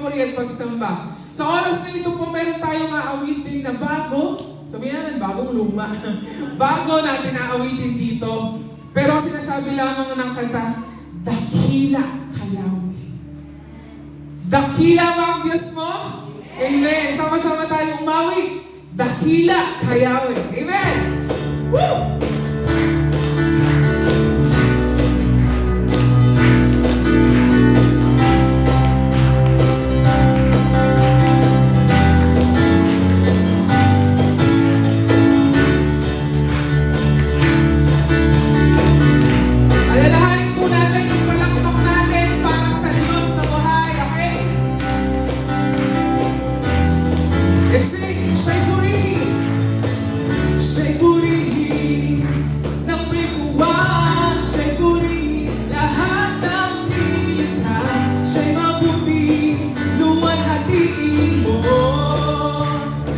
pagpupuri at pagsamba. Sa oras na ito po, meron tayong aawitin na bago. Sabihin natin, bagong luma. Bago natin aawitin dito. Pero sinasabi lamang ng kanta, dakila ka Yahweh. Dakila ba ang Diyos mo? Amen. Sama-sama tayong umawi. Dakila ka Yahweh. Amen. Woo!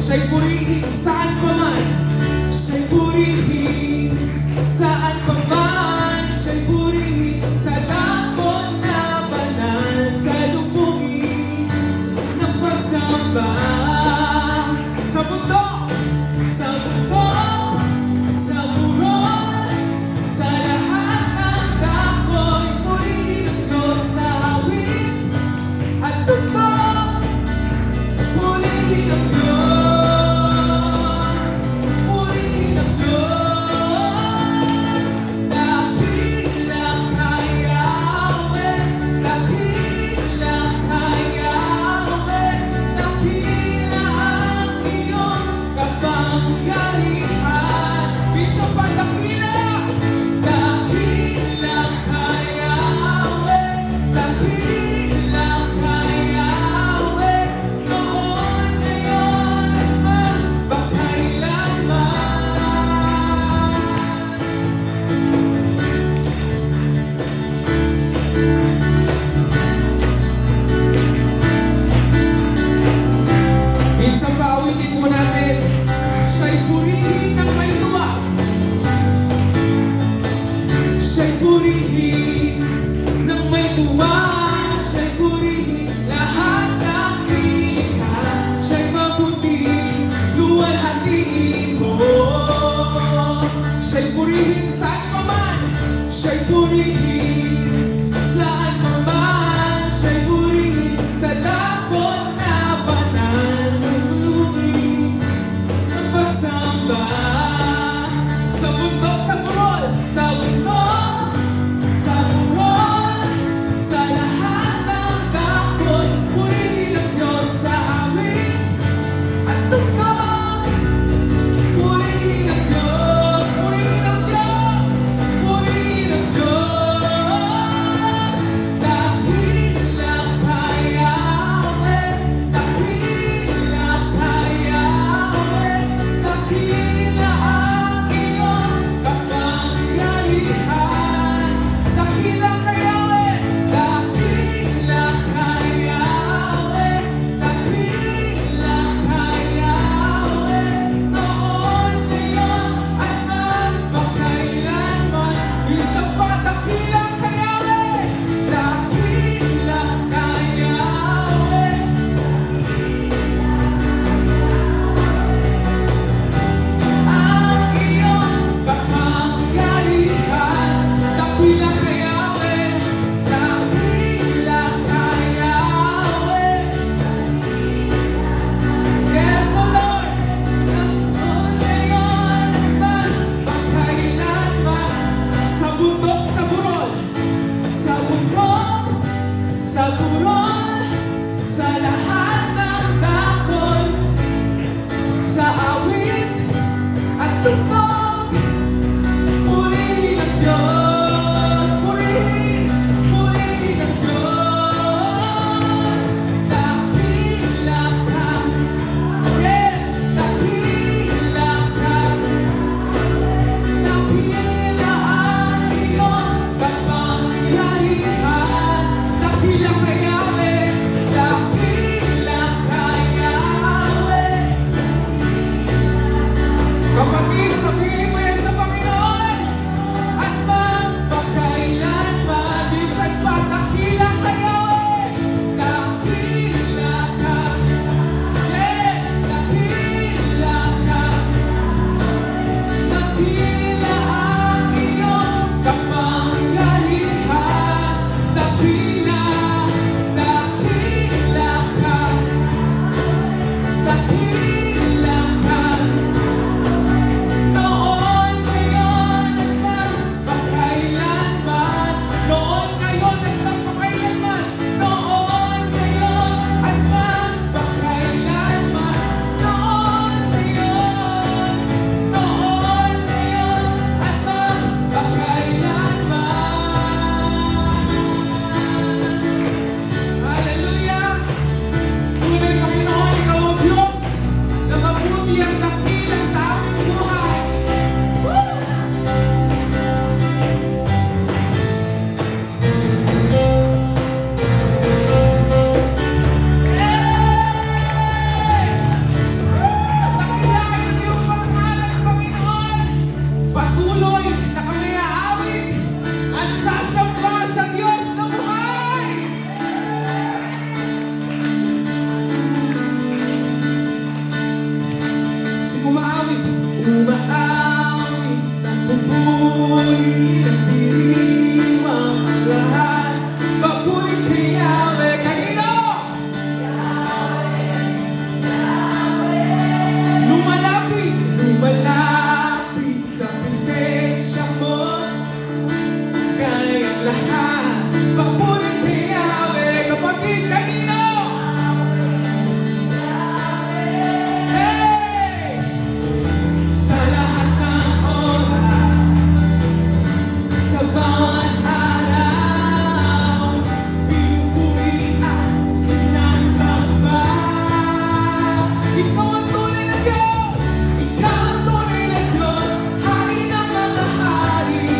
Siya'y purihin saan pa man, siya'y purihin saan pa man, siya'y purihin sa dakot na banal, sa lubungin ng pagsamba. Sa bundok, sa bundok, sa burol, sa lahat ng dako'y purihin ang Diyos sa awit at tugtog, purihin ang Diyos. Minsan pa awitin po natin, siya'y purihin ng may tuwa. Siya'y purihin ng may tuwa. Siya'y purihin lahat ng nilikha. Siya'y mabuti, luwalhatiin mo. Siya'y purihin saan pa man. Siya'y purihin saan pa man. Siya'y purihin sa dakot na banal. Pagsamba sa bundok, sa burol, sa bundok, sa burol, sa lahat ng dakot, purihin ang Diyos sa awit at tugtog, purihin ang Diyos, purihin ang Diyos, purihin ang Diyos. Dakila ka Yahweh, dakila ka Yahweh, dakila ang iyong kapangyarihan. presensya mo, kayang lahat. Papuri kay Yahweh, kapatid, kanino? Hey! Sa lahat ng oras, sa bawat araw, pinupuri at sinasamba. Ikaw ang tunay na Diyos, ikaw ang tunay na Diyos, hari ng mga hari,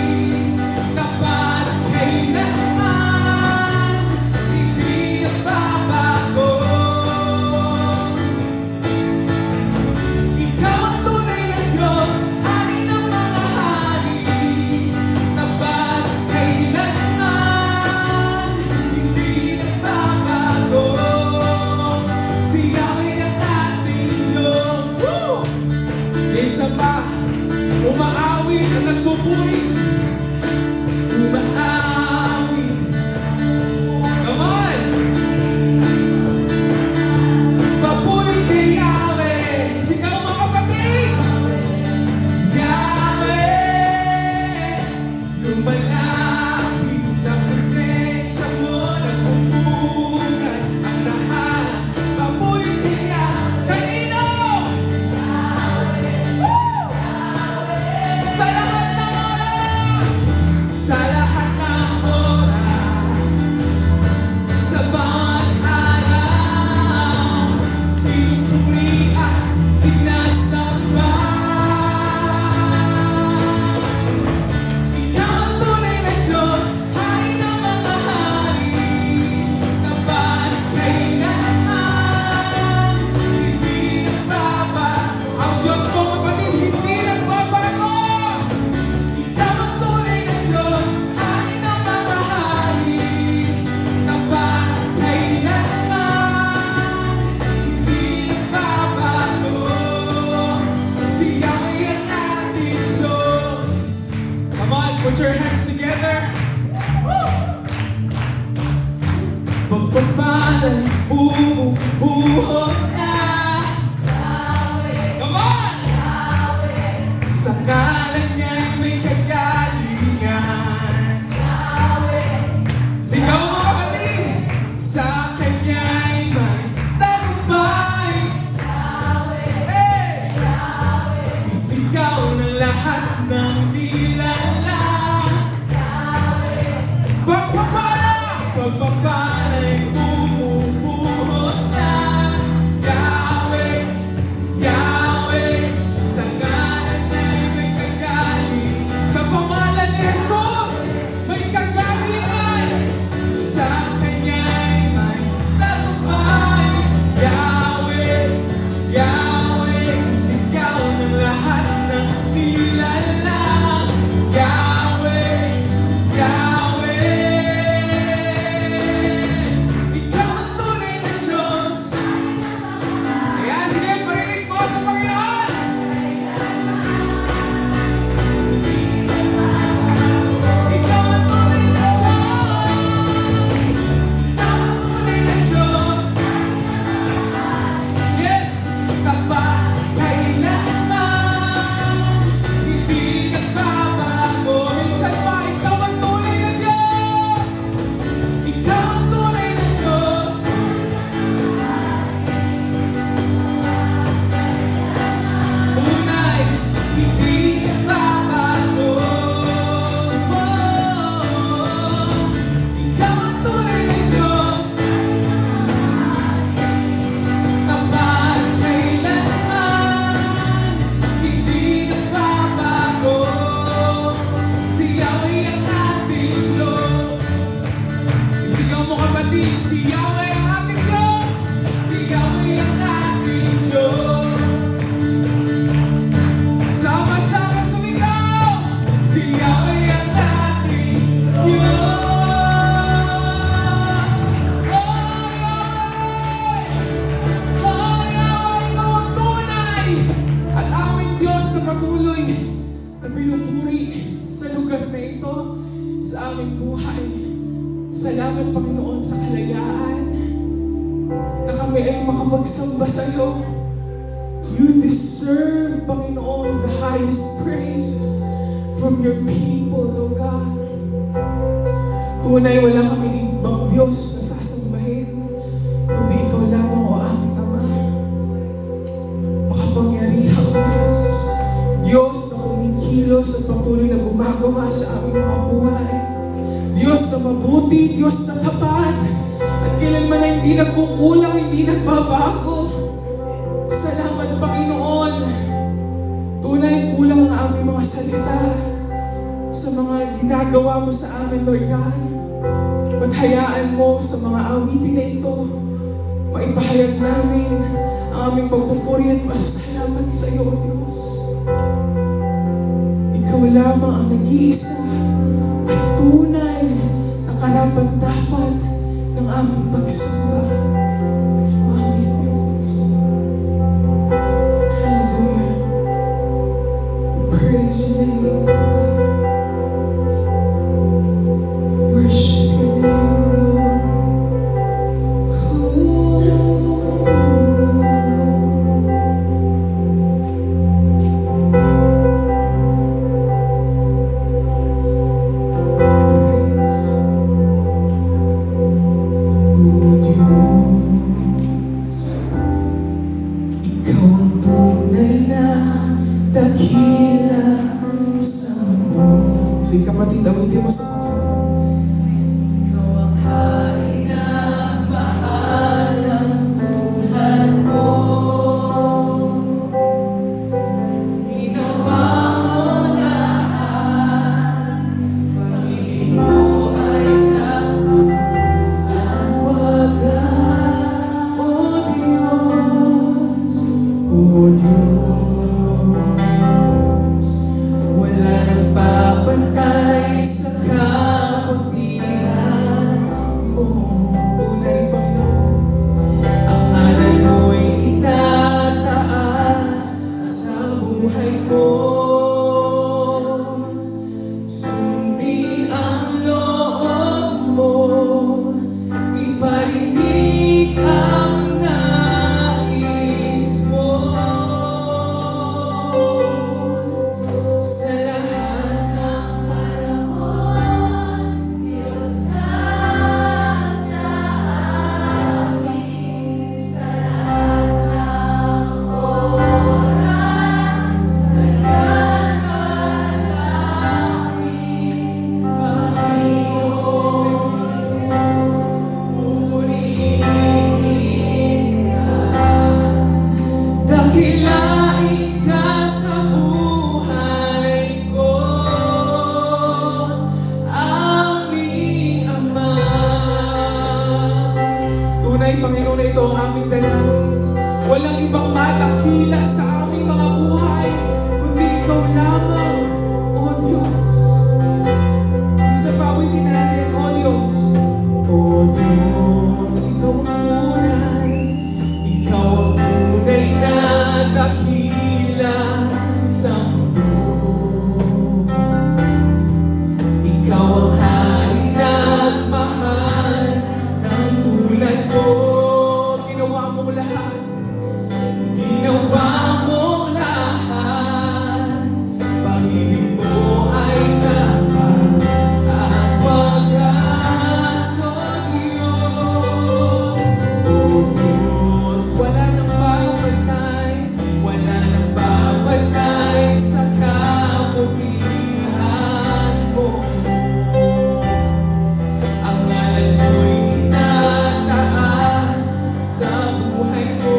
tapat kailanman, hindi nagbabago. Ikaw ang tunay na Diyos, hari ng mga hari, tapat kailanman, hindi nagbabago. Si Yahweh ang ating Diyos. Woo! Isa pa, umaawit at nagpupuri. Umaawit. Come on! Papuri kay Yahweh. Sigaw mga kapatid! Yahweh! Lumalapit sa presensya mo, nagpupunan ang lahat. Papuri kay Yahweh. Kanino? Sa lahat ng oras, sa lahat ng oras, sa bawat araw, pinupuri at sinasamba. Ikaw ang tunay na Diyos, hari ng mga hari, tapat kailanman, hindi nagbabago. Ang Diyos ko, kapatid, hindi nagbabago. Ikaw ang tunay na Diyos, hari ng mga hari, tapat kailanman, hindi nagbabago. Si Yahweh ang ating Diyos. Come on, put your hands together. Pagpapalay, bumubuhos na. Come on! Sa ngalan niya'y may kagalingan. Sigaw mo kapatid! Sa Kanya'y may tagumpay. Hey! Isigaw ng lahat ng nilala. Pagpapalay, bumubuhos na. Yahweh, Yahweh, sa ngalan niya'y may kagaling. Sa pangalan ni Jesus, may kagalingan. Sa Kanya'y may tagumpay. Yahweh, Yahweh, sigaw ng lahat ng nilala. Yahweh, Yahweh, ikaw ang tunay na Diyos. Kaya sige, parinig mo sa Panginoon. Ikaw ang tunay na Diyos. Ikaw ang tunay na Diyos. Yes, tapat kailanman, hindi nagbabago. Minsan pa, ikaw ang tunay na Diyos. Ikaw ang tunay na Diyos. Tunay, hindi nagbabago. Ikaw ang tunay na Diyos. Tapat kailanman, hindi nagbabago. Si Yahweh ang ating Diyos. Isigaw mo kapatid, si Yahweh ang ating Diyos. Si Yahweh ang ating Diyos. Sama-sama sumigaw. Si Yahweh ang ating Diyos. Oh Yahweh! Oh Yahweh, ikaw ang tunay at aming Diyos na patuloy na pinupuri sa lugar na ito, sa aming buhay. Salamat, Panginoon, sa kalayaan na kami ay makapagsamba sa iyo. You deserve, Panginoon, the highest praises. from your people, O God. Tunay wala kaming ibang Diyos na sasambahin, kundi Ikaw lamang, O aming Ama. Makapangyarihang Diyos, Diyos na kumikilos at patuloy na gumagawa sa aming mga buhay. Diyos na mabuti, Diyos na tapat, at kailanman na hindi nagkukulang, hindi nagbabago. Salamat, Panginoon. Tunay kulang ang aming mga salita sa mga ginagawa mo sa amin, Lord God. At hayaan mo sa mga awitin na ito, maipahayag namin ang aming pagpupuri at pasasalamat sa iyo, O Diyos. Ikaw lamang ang nag-iisa at tunay na karapat-dapat ng aming pagsamba. O aming Diyos. Hallelujah. We praise your name, O God. Worship your name, dakila sa mundo. Sige kapatid, awitin mo sa Panginoon. Ikaw ang hari na mahal ng bulan ko. Ginawa mo lahat. Pag-ibig mo ay tapat at wagas. O Diyos, O Diyos. Wala nang papantay sa kabutihan mo. Tunay, Panginoon, ang ngalan mo'y itataas sa buhay ko. Sundin ang loob mo, iparinig ang nais mo. Sa lahat ng panahon, Diyos na sa amin. Sa lahat ng oras, nandyan ka sa amin. Panginoon Jesus, purihin ka. Dakilain ka sa buhay ko, aming Ama. Tunay, Panginoon, na ito ang aming dalangin. Walang ibang madakila sa aming mga buhay, kundi Ikaw lamang, O Diyos. Isa pa awitin natin, O Diyos. O Diyos, Ikaw ang tunay. Ikaw ang tunay na dakila sa mundo. Ikaw ang hari na mahal ng tulad ko. Ginawa mo lahat. Ginawa mo lahat. Pag-ibig mo ay tapat at wagas, O Diyos. O Diyos, wala nang papantay, wala nang papantay sa kabutihan mo. Ang ngalan mo'y itataas sa buhay ko.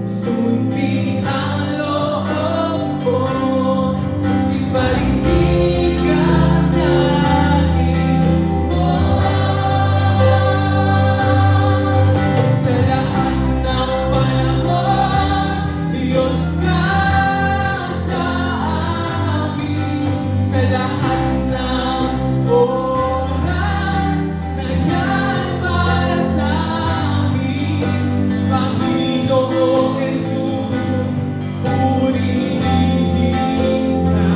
Sundin ang loob mo, iparinig ang nais mo. Sa lahat ng panahon, Diyos ka sa amin. Sa lahat ng oras, nandyan para sa amin. Panginoong Jesus, purihin ka.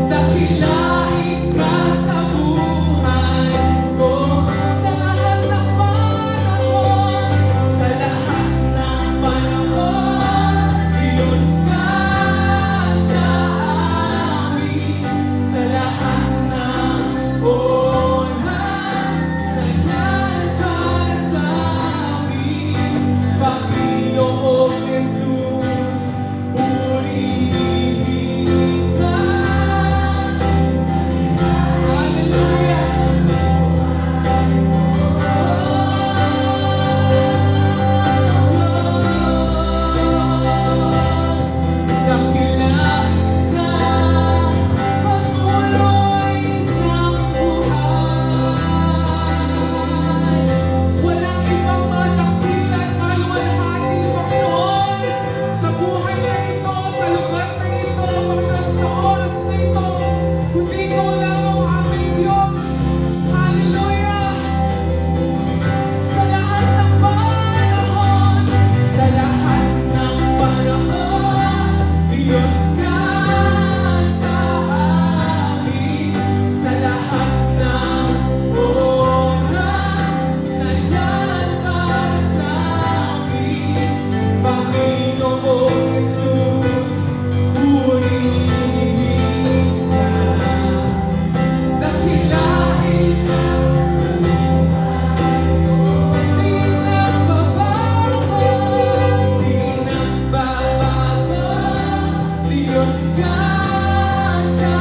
Dakilain ka sa buhay ko. Sa lahat ng panahon, sa lahat ng panahon, Diyos ka Diyos ka sa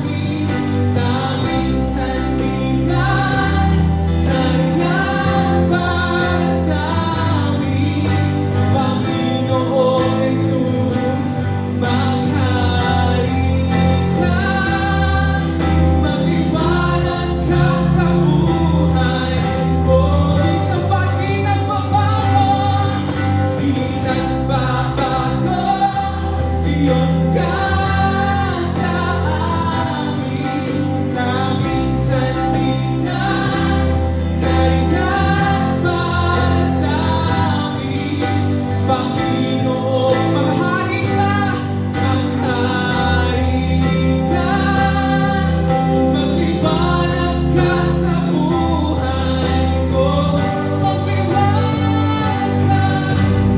amin, tanging sandigan, nariyan para sa amin, Panginoong Jesus, maghari ka, magliwanag ka sa buhay ko. Isang bagay nagbabago, di nagbabago, Diyos ka sa amin, tanging sandigan, nariyan para sa amin, Panginoong maghari ka, magliwanag ka sa buhay ko.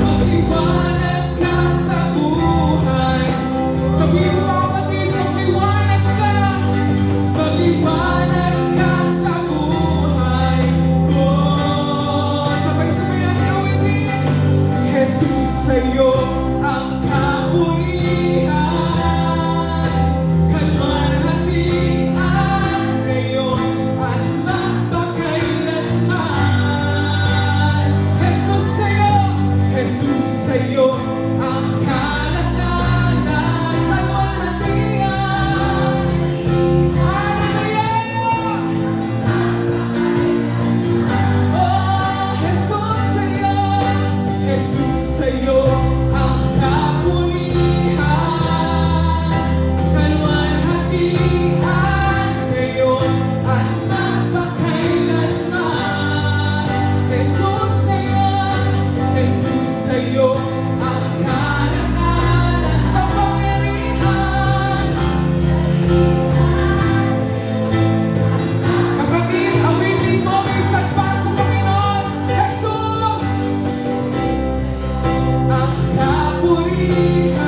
Magliwanag ka sa buhay. Sabihin mo kapatid, magliwanag ka. Magliwanag ka sa buhay ko. Sabay-sabay natin awitin. Jesus, sa'yo ang kapurihan, kalwalhatian ngayon at magpakailanman. Jesus, sa'yo ang kalaganan, kalwalhatian. Hallelujah! Oh, Jesus, sa'yo ang kapurihan, kalwalhatian ngayon at magpakailanman. Jesus, sa'yo ang kalaganan, kapangyarihan. Kapatid, awitin mo, may sagpa sa Panginoon. Jesus, ang kapurihan.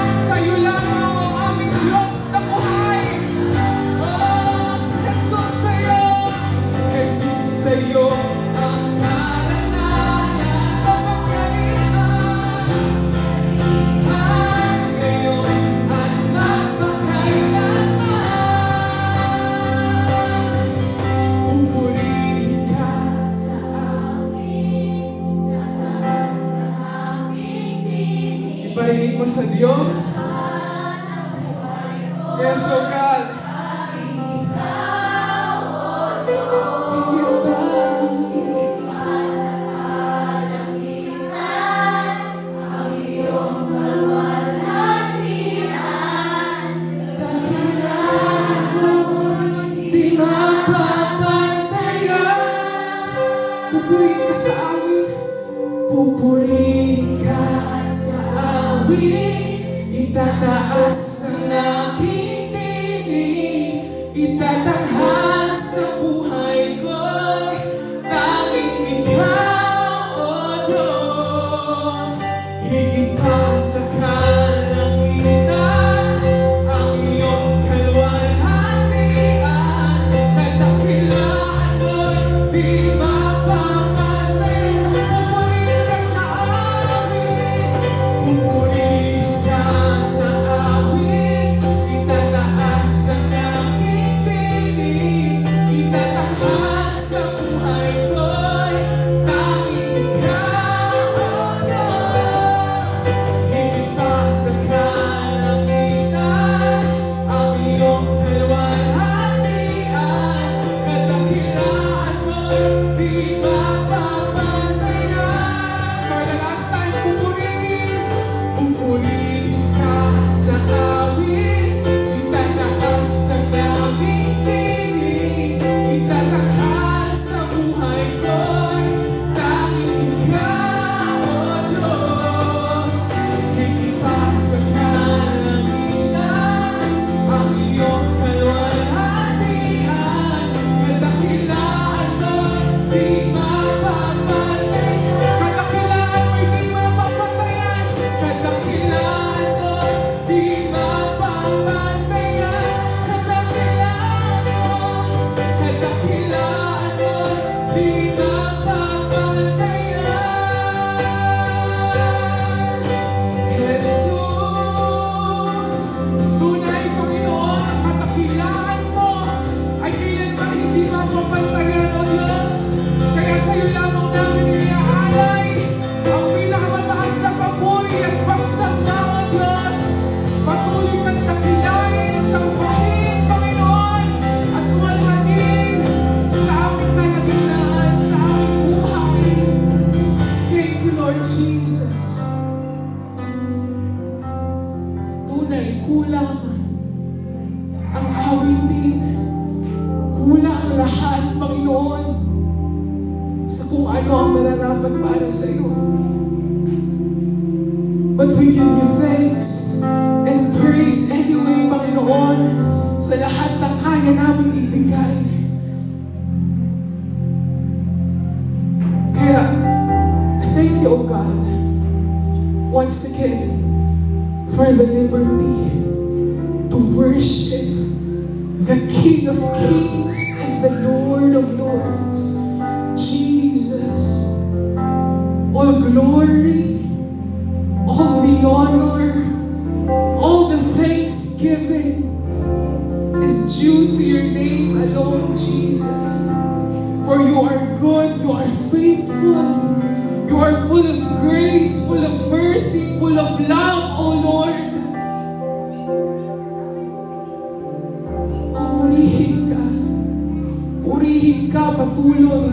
Sa'yo lamang ang aming Diyos na buhay. Oh, Jesus, sa'yo ang kalaganan, kapangyarihan. Ngayon at magpakailanman. Pupurihin ka sa iparinig mo sa Diyos. Yes, oh God. Di mapapantayan. Pupurihin ka sa amin. Pupurihin ka sa amin. Itataas ang aking tinig. Itatanghal sa buhay ko'y tanging ikaw, O Diyos. Higit pa sa kalangitan, ang iyong kalwalhatian, kadakilaan ko'y di mapapantay. Pupurihin ka sa amin, pupurihin ka sa amin. Itataas ang aking tinig, itatanghal sa buhay ko'y tanging ikaw, O Diyos. Higit pa Jesus. Tunay, kulang ang awitin. Kulang ang lahat, Panginoon, sa kung ano ang nararapat para sa iyo. But we give you thanks and praise anyway, Panginoon, sa lahat ng kaya namin ibigay. Kaya, thank you, O God, once again, for the liberty to worship the King of Kings and the Lord of Lords, Jesus. All glory, all the honor, all the thanksgiving is due to your name alone, Jesus. For you are good, you are faithful, you are full of grace, full of mercy, full of love, O Lord. Purihin ka patuloy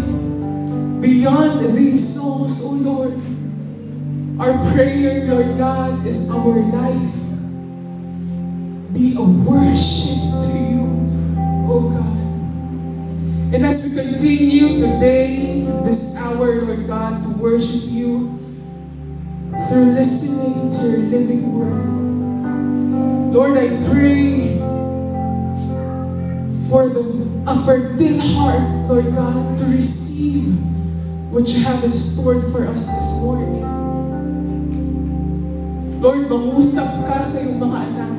beyond these songs, O Lord. Our prayer, Lord God, is our life be a worship to you, O God. And as we continue today, this hour, Lord God, to worship you through listening to your living word, Lord, I pray for a fertile heart, Lord God, to receive what you have in store for us this morning. Lord, mangusap ka sa iyong mga anak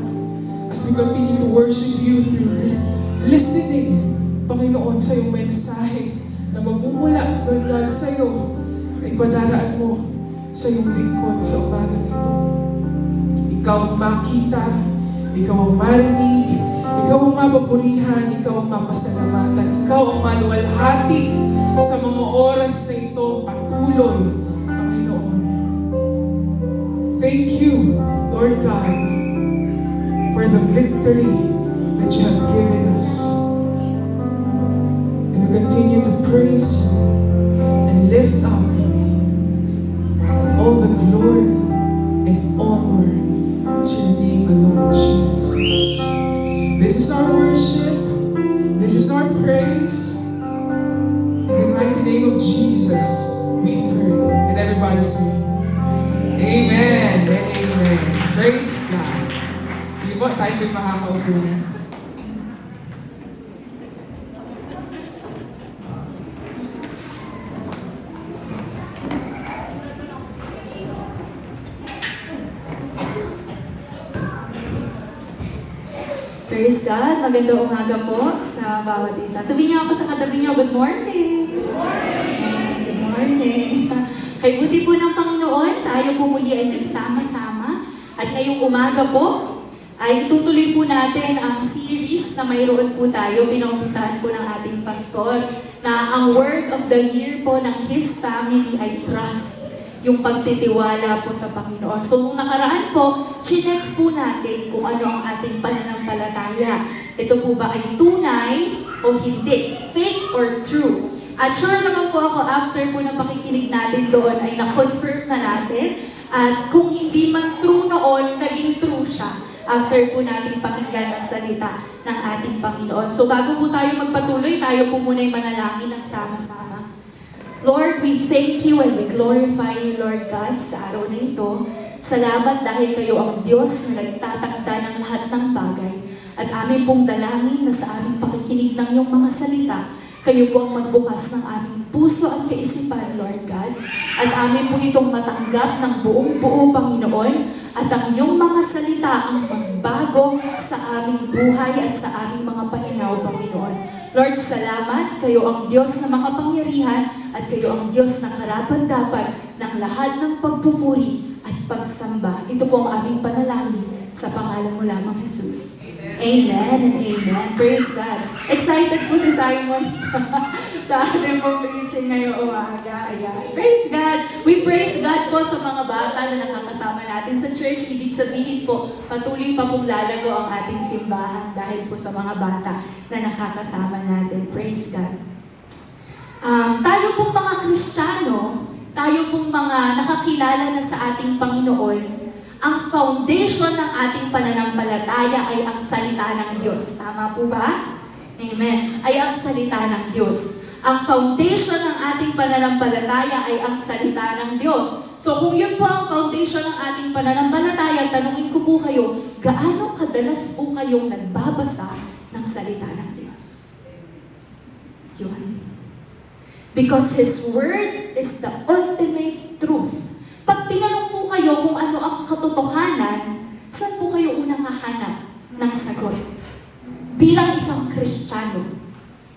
as we continue to worship you through listening, Panginoon, sa iyong mensahe na magmumula, Lord God, sa iyo ay padaraan mo sa iyong lingkod sa umagang ito. Ikaw ang makita, ikaw ang marinig, ikaw ang mapapurihan, ikaw ang mapasalamatan, ikaw ang maluwalhati sa mga oras na ito patuloy, Panginoon. Thank you, Lord God, for the victory that you have given us. And we continue to praise you and lift up all the glory and honor to your name alone, Jesus. This is our worship. This is our praise. In the mighty name of Jesus, we pray. And everybody say, Amen and Amen. Praise God. Sige po, tayo po'y makakaupo na. Praise God. Magandang umaga po sa bawat isa. Sabihin niyo ako sa katabi niyo, good morning. Good morning. Good morning. Kay buti po ng Panginoon, tayo po muli ay nagsama-sama. At ngayong umaga po, ay itutuloy po natin ang series na mayroon po tayo. Pinangumpisahan po ng ating pastor na ang word of the year po ng His family ay trust. Yung pagtitiwala po sa Panginoon. So, nung nakaraan po, chinek po natin kung ano ang ating pananampalataya. Ito po ba ay tunay o hindi? Fake or true? At sure naman po ako, after po ng pakikinig natin doon, ay na-confirm na natin. At kung hindi man true noon, naging true siya after po natin pakinggan ang salita ng ating Panginoon. So, bago po tayo magpatuloy, tayo po muna'y manalangin ng sama-sama. Lord, we thank you and we glorify you, Lord God, sa araw na ito. Salamat dahil kayo ang Diyos na nagtatakda ng lahat ng bagay. At amin pong dalangin na sa aming pakikinig ng iyong mga salita, kayo po ang magbukas ng aming puso at kaisipan, Lord God. At amin po itong matanggap ng buong-buo, Panginoon. At ang iyong mga salita ang magbago sa aming buhay at sa aming mga pananaw, Panginoon. Lord, salamat. Kayo ang Diyos na makapangyarihan at kayo ang Diyos na karapat-dapat ng lahat ng pagpupuri at pagsamba. Ito po ang aming panalangin sa pangalan mo lamang, Jesus. Amen and amen. Praise God. Excited po si Simon sa ating pong preaching ngayong umaga. Ayan. Praise God. We praise God po sa mga bata na nakakasama natin sa church. Ibig sabihin po, patuloy pa pong lalago ang ating simbahan dahil po sa mga bata na nakakasama natin. Praise God. Tayo pong mga Kristiyano, tayo pong mga nakakilala na sa ating Panginoon, ang foundation ng ating pananampalataya ay ang salita ng Diyos. Tama po ba? Amen. Ay ang salita ng Diyos. Ang foundation ng ating pananampalataya ay ang salita ng Diyos. So kung yun po ang foundation ng ating pananampalataya, tanungin ko po kayo, gaano kadalas po kayong nagbabasa ng salita ng Diyos? Yun. Because His Word is the ultimate truth. Pag tinanong po kayo kung ano ang katotohanan, saan po kayo unang hahanap ng sagot? Bilang isang Kristiyano,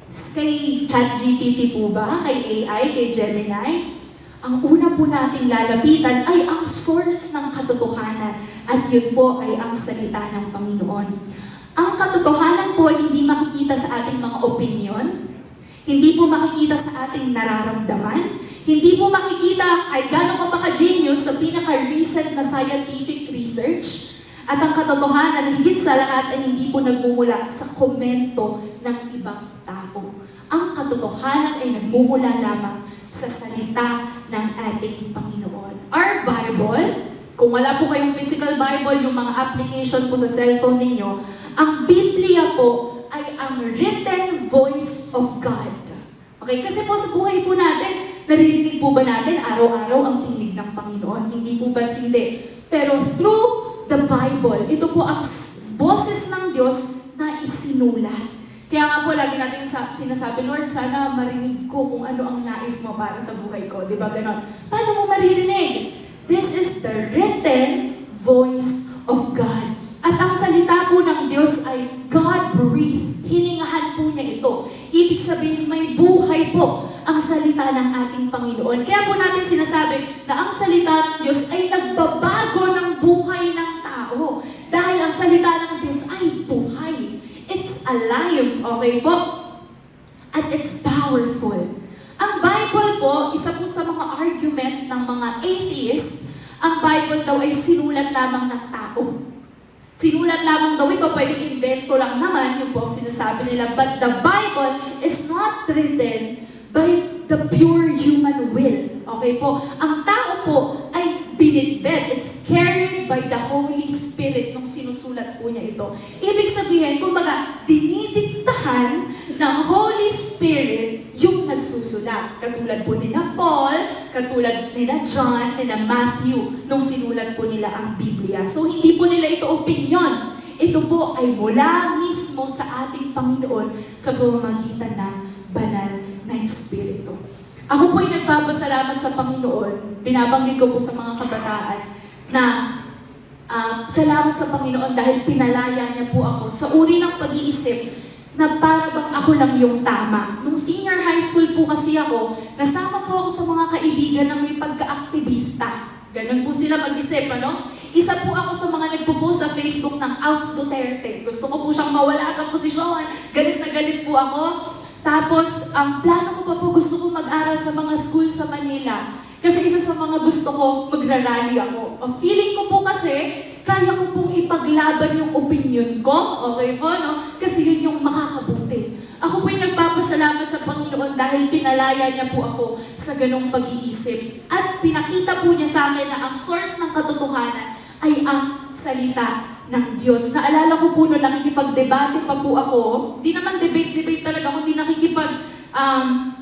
kay ChatGPT po ba, kay AI, kay Gemini, ang una po nating lalapitan ay ang source ng katotohanan at yun po ay ang salita ng Panginoon. Ang katotohanan po ay hindi makikita sa ating mga opinion, hindi po makikita sa ating nararamdaman, hindi po makikita kahit gano'n ka pa ka-genius sa pinaka-recent na scientific research. At ang katotohanan, higit sa lahat, ay hindi po nagmumula sa komento ng ibang tao. Ang katotohanan ay nagmumula lamang sa salita ng ating Panginoon. Our Bible, kung wala po kayong physical Bible, yung mga application po sa cellphone ninyo, ang Biblia po ay ang written voice of God. Okay? Kasi po sa buhay po natin, naririnig po ba natin araw-araw ang tinig ng Panginoon? Hindi po ba hindi? Pero through the Bible, ito po ang boses ng Diyos na isinulat. Kaya nga po, lagi natin sinasabi, Lord, sana marinig ko kung ano ang nais mo para sa buhay ko. Di ba ganon? Paano mo maririnig? This is the written voice of God. At ang salita po ng Diyos ay God-breathed. Hiningahan po niya ito. Ibig sabihin, may buhay po ang salita ng ating Panginoon. Kaya po natin sinasabi na ang salita ng Diyos ay nagbabago ng buhay ng tao. Dahil ang salita ng Diyos ay buhay. It's alive, okay po? At it's powerful. Ang Bible po, isa po sa mga argument ng mga atheists, ang Bible daw ay sinulat lamang ng tao. Sinulat lamang daw ito, pwedeng invento lang naman, yung po ang sinasabi nila. But the Bible is not written by the pure human will. Okay po? Ang tao po ay binitbit. It's carried by the Holy Spirit nung sinusulat po niya ito. Ibig sabihin, kumbaga, dinidiktahan ng Holy Spirit yung nagsusulat. Katulad po ni na Paul, katulad ni na John, ni na Matthew, nung sinulat po nila ang Biblia. So, hindi po nila ito opinion. Ito po ay mula mismo sa ating Panginoon sa pamamagitan ng banal na Espiritu. Ako po ay nagpapasalamat sa Panginoon. Binabanggit ko po sa mga kabataan na salamat sa Panginoon dahil pinalaya niya po ako sa uri ng pag-iisip na para bang ako lang yung tama. Nung senior high school po kasi ako, nasama po ako sa mga kaibigan na may pagka-aktivista. Ganun po sila mag-isip, ano? Isa po ako sa mga nagpo-post sa Facebook ng Aus Duterte. Gusto ko po siyang mawala sa posisyon. Galit na galit po ako. Tapos, ang plano ko pa po, gusto ko mag-aral sa mga school sa Manila. Kasi isa sa mga gusto ko, magrarally ako. Feeling ko po kasi, kaya ko pong ipaglaban yung opinion ko. Okay po, no? Kasi yun yung makakabuti. Ako po yung nagpapasalamat sa Panginoon dahil pinalaya niya po ako sa ganong pag-iisip. At pinakita po niya sa akin na ang source ng katotohanan ay ang salita ng Diyos. Naalala ko po noon, nakikipag-debate pa po ako. Hindi naman debate talaga, kundi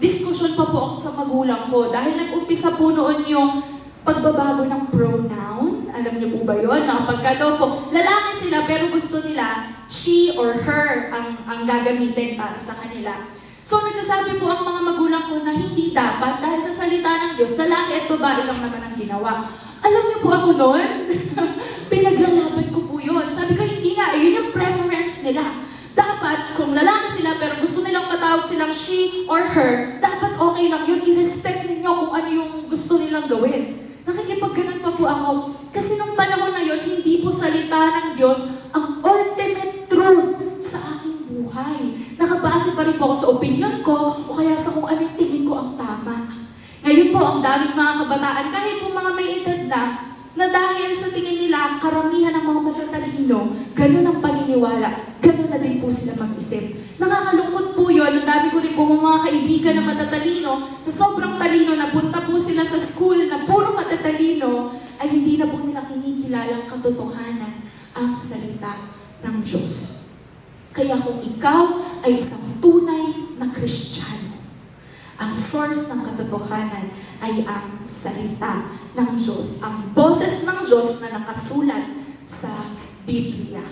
discussion pa po ako sa magulang ko. Dahil nag-umpisa po noon yung pagbabago ng pronoun. Alam niyo po ba yun? Pagka daw po, lalaki sila pero gusto nila she or her ang gagamitin para sa kanila. So nagsasabi po ang mga magulang ko na hindi dapat dahil sa salita ng Diyos, lalaki at babae lang naman ang ginawa. Alam niyo po ako noon? Pinaglalaban ko po yun. Sabi ko, hindi nga, yun yung preference nila. Dapat, kung lalaki sila pero gusto nilang matawag silang she or her, dapat okay lang yun. I-respect ninyo kung ano yung gusto nilang gawin. Nakikipagganon pa po ako. Kasi nung panahon na yun, hindi po salita ng Diyos ang ultimate truth sa aking buhay. Nakabase pa rin po ako sa opinion ko o kaya sa kung anong tingin ko ang tama. Ngayon po, ang daming mga kabataan, kahit po mga may edad na dahil sa tingin nila, karamihan ng mga matatalino, ganun ang paniniwala, ganun na din po sila mag-isip. Nakakalungkot po yun, ang dami ko rin po mga kaibigan na matatalino, sa sobrang talino, napunta po sila sa school na puro matatalino, ay hindi na po nila kinikilalang katotohanan ang salita ng Diyos. Kaya kung ikaw ay isang tunay na Kristiyano, ang source ng katotohanan ay ang salita ng Diyos, ang boses ng Diyos na nakasulat sa Biblia.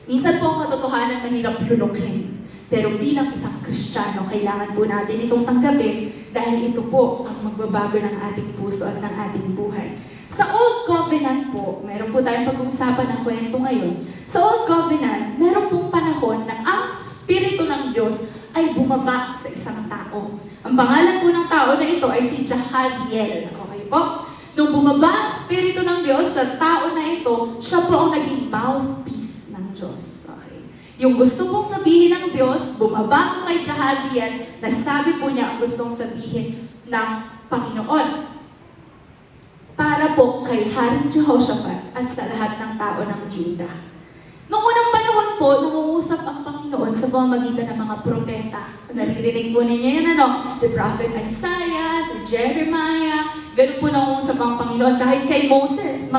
Minsan po ang katotohanan mahirap lunukin, pero bilang isang Kristiyano, kailangan po natin itong tanggapin dahil ito po ang magbabago ng ating puso at ng ating buhay. Sa Old Covenant po, meron po tayong pag-uusapan ng kwento ngayon. Sa Old Covenant, meron pong panahon na ang Espiritu ng Diyos ay bumaba sa isang tao. Ang pangalan po ng tao na ito ay si Jahaziel. Okay po? Nung bumaba ang Espiritu ng Diyos sa tao na ito, siya po ang naging mouthpiece ng Diyos. Okay. Yung gusto pong sabihin ng Diyos, bumaba po kay Jahaziel, nasabi po niya ang gustong sabihin ng Panginoon. Para po kay Haring Jehoshaphat at sa lahat ng tao ng Juda. Noong unang panahon po, nangungusap ang Panginoon sa pamamagitan ng mga propeta. Naririnig po ninyo yun, si Prophet Isaiah, si Jeremiah, ganun po nangungusap ang Panginoon. Kahit kay Moses,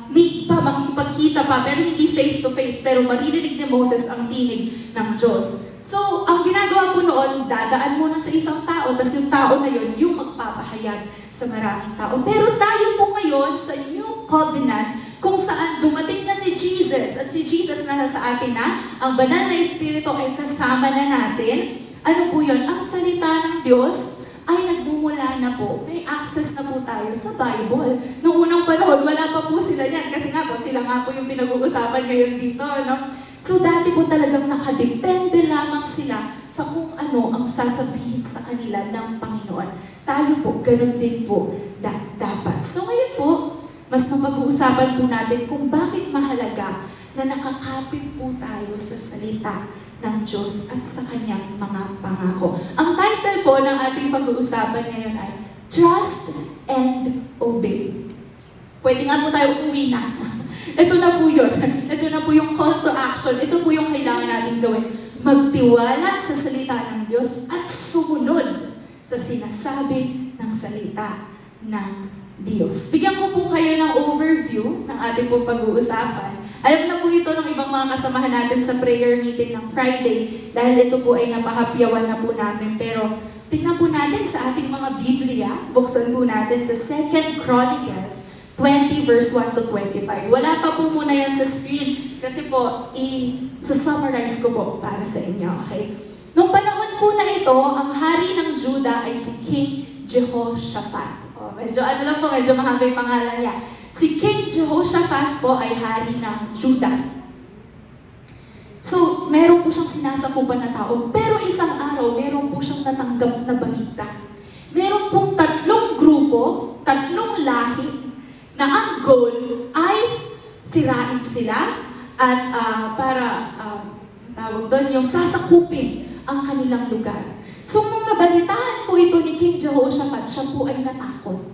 meet pa, makikipagkita pa, pero hindi face-to-face, pero maririnig ni Moses ang tinig ng Diyos. So, ang ginagawa po noon, dadaan muna sa isang tao, tapos yung tao na yun, yung magpapahayag sa maraming tao. Pero tayo po ngayon sa New Covenant, kung saan dumating na si Jesus, at si Jesus na nasa atin na, ang banal na Espiritu ay kasama na natin. Ano po yun? Ang salita ng Diyos ay nagmumula na po. May access na po tayo sa Bible. Noong unang panahon, wala pa po sila niyan. Kasi nga po, sila nga po yung pinag-uusapan ngayon dito. No? So dati po talagang nakadepende lamang sila sa kung ano ang sasabihin sa kanila ng Panginoon. Tayo po, ganun din po dapat. So ngayon po, mas mapag-uusapan po natin kung bakit mahalaga na nakakapit po tayo sa salita ng Diyos at sa kanyang mga pangako. Ang title po ng ating pag-uusapan ngayon ay Trust and Obey. Pwede nga po tayo uwi na. Ito na po yun. Ito na po yung call to action. Ito po yung kailangan natin gawin. Magtiwala sa salita ng Diyos at sumunod sa sinasabi ng salita ng Diyos. Bigyan ko po kayo ng overview ng ating po pag-uusapan. Alam na po ito ng ibang mga kasamahan natin sa prayer meeting ng Friday dahil ito po ay napahapyawan na po namin. Pero tingnan po natin sa ating mga Biblia, buksan po natin sa 2 Chronicles 20 verse 1 to 25. Wala pa po muna yan sa screen kasi po, i-summarize ko po para sa inyo. Okay? Nung panahon po na ito, ang hari ng Juda ay si King Jehoshaphat. Medyo mahaba yung pangalan niya. Si King Jehoshaphat po ay hari ng Juda. So, meron po siyang sinasakupan na tao. Pero isang araw, meron po siyang natanggap na balita. Meron pong 3 grupo, 3 lahi, na ang goal ay sirain sila at tawag doon, yung sasakupin ang kanilang lugar. So, nung nabalitaan po ito ni King Jehoshaphat, siya po ay natakot.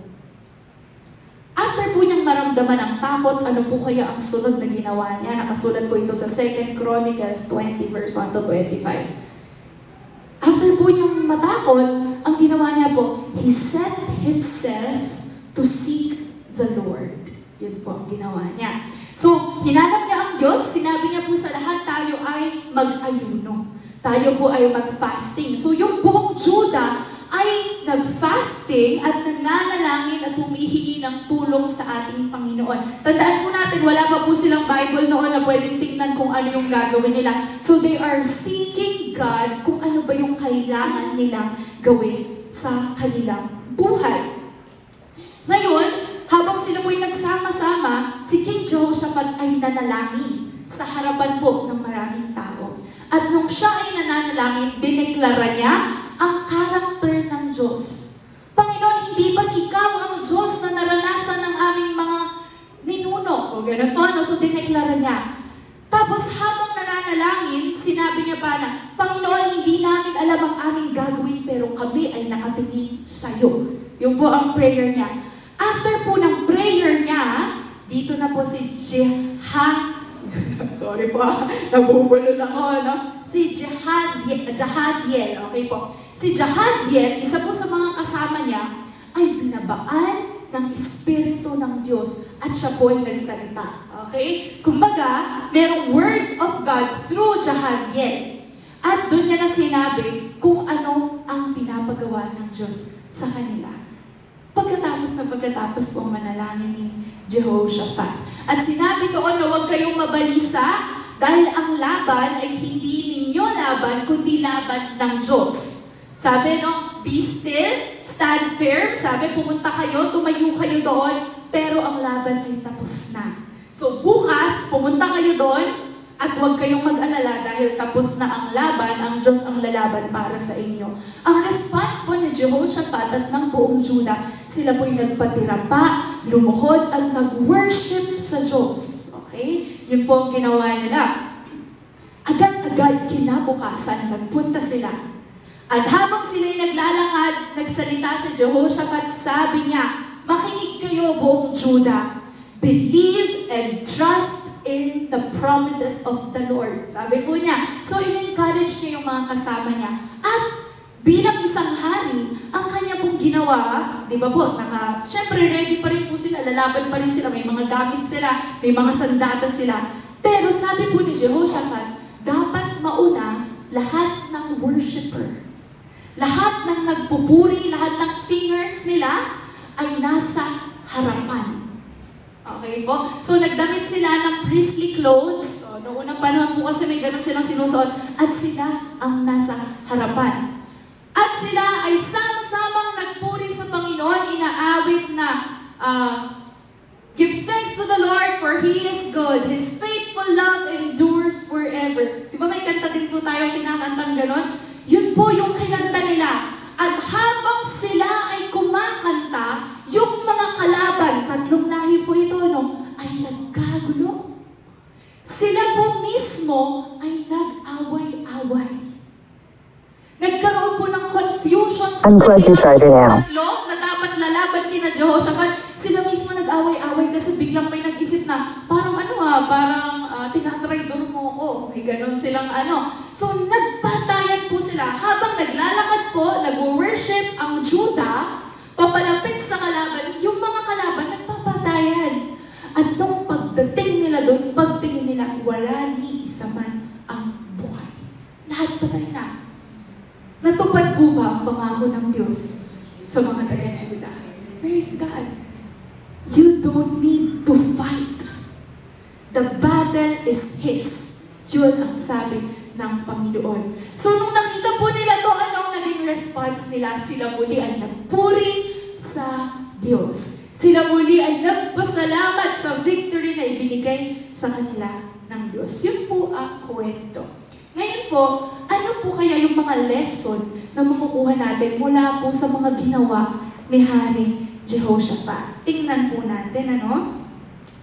After po niyang maramdaman ang takot, ano po kaya ang sunod na ginawa niya? Nakasulat po ito sa 2 Chronicles 20 verse 1 to 25. After po niyang matakot, ang ginawa niya po, he set himself to seek the Lord. Yun po ang ginawa niya. So, hinanap niya ang Diyos, sinabi niya po sa lahat, tayo ay mag-ayuno. Tayo po ay mag-fasting. So, yung buong Juda ay nag-fasting at nananalangin at humihingi ng tulong sa ating Panginoon. Tandaan po natin, wala pa po silang Bible noon na pwedeng tingnan kung ano yung gagawin nila. So they are seeking God kung ano ba yung kailangan nilang gawin sa kanilang buhay. Ngayon, habang sila po'y nagsama-sama, si King Jehoshaphat ay nanalangin sa harapan po ng maraming tao. At nung siya ay nananalangin, dineklara niya ang karakter ng Diyos. Panginoon, hindi ba't ikaw ang Diyos na naranasan ng aming mga ninuno? O ganun po, no? So dineklara niya. Tapos habang nananalangin, sinabi niya pa na, Panginoon, hindi namin alam ang aming gagawin, pero kami ay nakatingin sa'yo. Yun po ang prayer niya. After po ng prayer niya, dito na po si Jehaziel. sorry po, nabubulol ako, no? Si Jahaziel, okay po. Si Jahaziel, isa po sa mga kasama niya, ay binabaan ng Espiritu ng Diyos at siya po ay nagsalita. Okay? Kumbaga, merong word of God through Jahaziel. At doon niya na sinabi kung ano ang pinapagawa ng Diyos sa kanila. Pagkatapos po manalangin ni Jehoshaphat. At sinabi doon na huwag kayong mabalisa dahil ang laban ay hindi ninyo laban, kundi laban ng Diyos. Sabi, no, be still, stand firm. Sabi, pumunta kayo, tumayo kayo doon, pero ang laban ay tapos na. So bukas, pumunta kayo doon, at huwag kayong mag-alala dahil tapos na ang laban, ang Diyos ang lalaban para sa inyo. Ang response po ni Jehoshaphat at ng buong Juda, sila po'y nagpatira pa, lumuhod at nag-worship sa Diyos. Okay? Yun po ang ginawa nila. Agad-agad kinabukasan, nagpunta sila. At habang sila'y naglalakad, nagsalita si Jehoshaphat, sabi niya, makinig kayo buong Juda. Believe and trust in the promises of the Lord. Sabi po niya. So, in-encourage niya yung mga kasama niya. At bilang isang hari, ang kanya pong ginawa, di ba po, syempre ready pa rin po sila, lalaban pa rin sila, may mga gamit sila, may mga sandata sila. Pero sabi po ni Jehoshaphat, dapat mauna lahat ng worshiper. Lahat ng nagpupuri, lahat ng singers nila ay nasa harapan. Okay po? So, nagdamit sila ng priestly clothes. So, noong unang panahon po kasi may ganun silang sinusuot. At sila ang nasa harapan. At sila ay sama-samang nagpuri sa Panginoon, inaawit na, give thanks to the Lord for He is good. His faithful love endures forever. Di ba may kanta din po tayo kinakantang ganon? Yun po yung kinanta nila. At habang sila ay kumakanta, yung mga kalaban, tatlong lahi po ito, no, ay nagkagulo. Sila po mismo ay nag-away-away. Nagkaroon po ng confusion sa tatlo na dapat lalaban kina Jehoshaphat. Sila mismo nag-away-away kasi biglang may nag-isip na, parang tinatraidor mo ako. May ganon silang So, nagpatayan po sila. Habang naglalakad po, nag-worship ang Juda, papalapit sa kalaban, yung mga kalaban nagpapatayan. At nung pagdating nila doon, pagtingin nila, wala ni isa man ang buhay. Lahat patay na. Natupad po ba ang pangako ng Diyos sa mga taga-Juda? Praise God. You don't need to fight. The battle is His. Yun ang sabi ng Panginoon. So, nung nakita po nila to, anong naging response nila? Sila muli ay nagpuri sa Diyos. Sila muli ay nagpasalamat sa victory na ibinigay sa kanila ng Diyos. Yun po ang kwento. Ngayon po, ano po kaya yung mga lesson na makukuha natin mula po sa mga ginawa ni Haring Jehoshaphat? Tingnan po natin,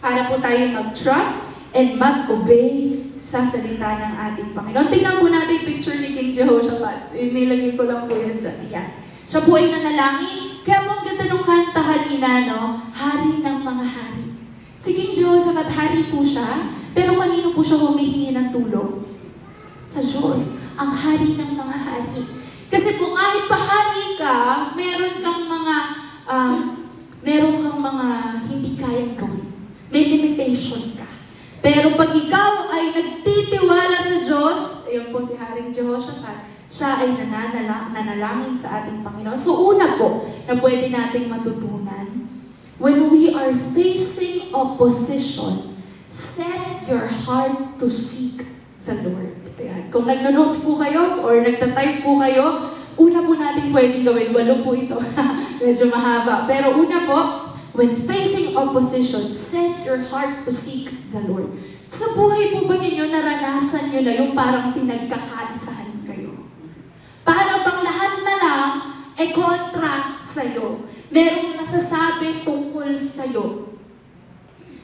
para po tayo mag-trust and mag-obey sa salita ng ating Panginoon. Tingnan po natin yung picture ni King Jehoshaphat. Nilagay ko lang po yan dyan. Ayan. Siya po ay nanalangin. Kaya po ang ganda nung kanta kanina, Hari ng mga hari. Si King Jehoshaphat, hari po siya, pero kanino po siya humihingi ng tulong? Sa Diyos, ang hari ng mga hari. Kasi po kahit pahari ka, meron kang mga hindi kayang gawin. May limitation ka. Pero pag ikaw ay nagtitiwala sa Diyos, ayun po si Haring Jehoshaphat, siya ay nanalangin sa ating Panginoon. So una po, na pwede nating matutunan, when we are facing opposition, set your heart to seek the Lord. Ayan. Kung nagno-notes po kayo or nagtatype po kayo, una po natin pwedeng gawin. 8 po ito. Medyo mahaba. Pero una po, when facing opposition, set your heart to seek the Lord. Sa buhay po ba ninyo, naranasan nyo na yung parang pinagkakaisahan kayo? Para bang lahat na lang kontra sa'yo. Merong nasasabi tungkol sa'yo.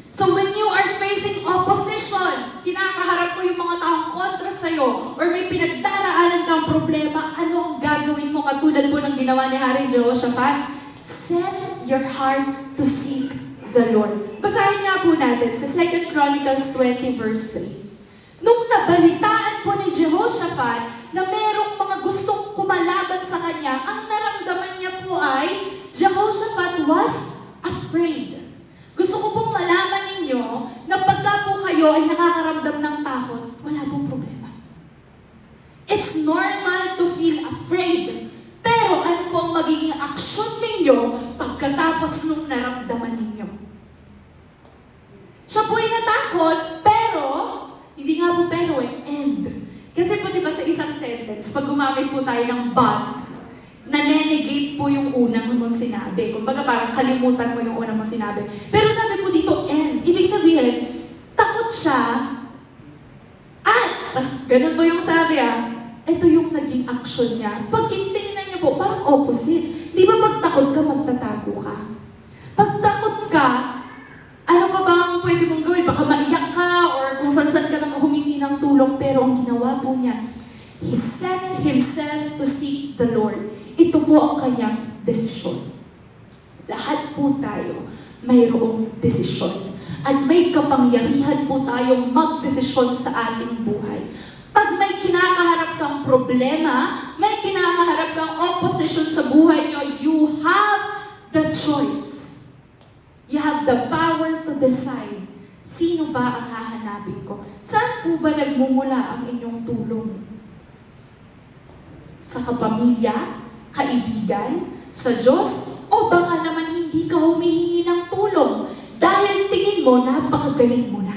So when you are facing opposition, kinakaharap mo yung mga taong kontra sa'yo, or may pinagdaraanan kang problema, ano ang gagawin mo katulad po ng ginawa ni Haring Jehoshaphat? Set your heart to seek the Lord. Basahin nga po natin sa 2 Chronicles 20 verse 3. Nung nabalitaan po ni Jehoshaphat na merong mga gustong kumalaban sa kanya, ang naramdaman niya po ay Jehoshaphat was afraid. Gusto ko pong malaman ninyo na pagka po kayo ay nakakaramdam ng takot, wala pong problema. It's normal to feel afraid. Pero ano po ang magiging aksyon ninyo pagkatapos nung naramdaman ninyo? Siya po ay natakot, pero, hindi nga po pero and. Kasi po diba sa isang sentence, pag gumamit po tayo ng but, nanenegate po yung unang mong sinabi. Kumbaga parang kalimutan mo yung unang mong sinabi. Pero sabi po dito, and. Ibig sabihin, takot siya, at, ganun po yung sabi ito yung naging action niya. Pag tingnan niyo po, parang opposite. Di ba pag takot ka, magtatago ka? Pag takot ka, ano pa ba ang pwede mong gawin? Baka maiyak ka or kung saan-saan ka nang humingi ng tulong. Pero ang ginawa po niya, he set himself to seek the Lord. Ito po ang kanyang desisyon. Lahat po tayo mayroong desisyon. At may kapangyarihan po tayong magdesisyon sa ating buhay. Pag may kinakaharap kang problema, may kinakaharap kang opposition sa buhay nyo, you have the choice. You have the power to decide. Sino ba ang hahanapin ko? Saan po ba nagmumula ang inyong tulong? Sa kapamilya? Kaibigan? Sa Diyos? O baka naman hindi ka humihingi ng tulong? Dahil tingin mo, napakagaling mo na.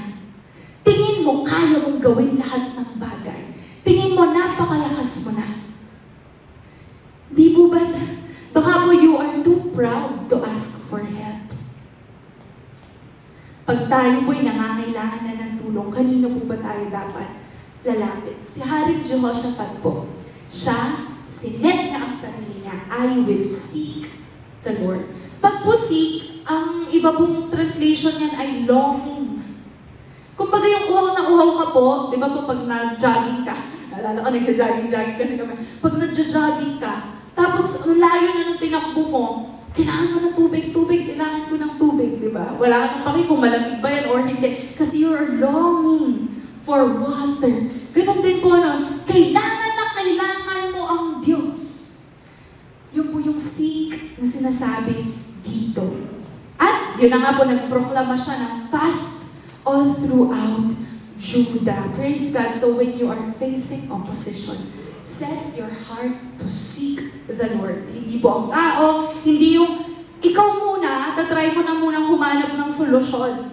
Tingin mo, kaya mong gawin lahat ng bagay. Tingin mo, napakalakas mo na. Di po ba? Baka po you are too proud to ask for help. Pag tayo po'y nangangailangan na ng tulong, kanino po ba tayo dapat lalapit? Si Haring Jehoshaphat po. Siya, sinet niya ang sarili niya, I will seek the Lord. Pag po seek, ang iba pong translation niyan ay longing. Kumbaga yung uhaw na uhaw ka po, di ba po pag nag-jogging ka, naalala ko nag-jogging kasi kami, pag nag-jogging ka, tapos ang layo na ng tinakbo mo, kailangan mo ng tubig, kailangan ko ng tubig, di ba? Wala ka nang paki kung malamig ba yan or hindi, kasi you are longing for water. Ganun din po nun, kailangan na kailangan mo ang Diyos. Yun po yung seek na sinasabi dito. At yun na nga po, nagproklama siya ng fast all throughout Judah. Praise God. So when you are facing opposition, set your heart to seek the Lord. Hindi po ang tao, hindi yung ikaw muna, tatry mo na munang humanap ng solusyon.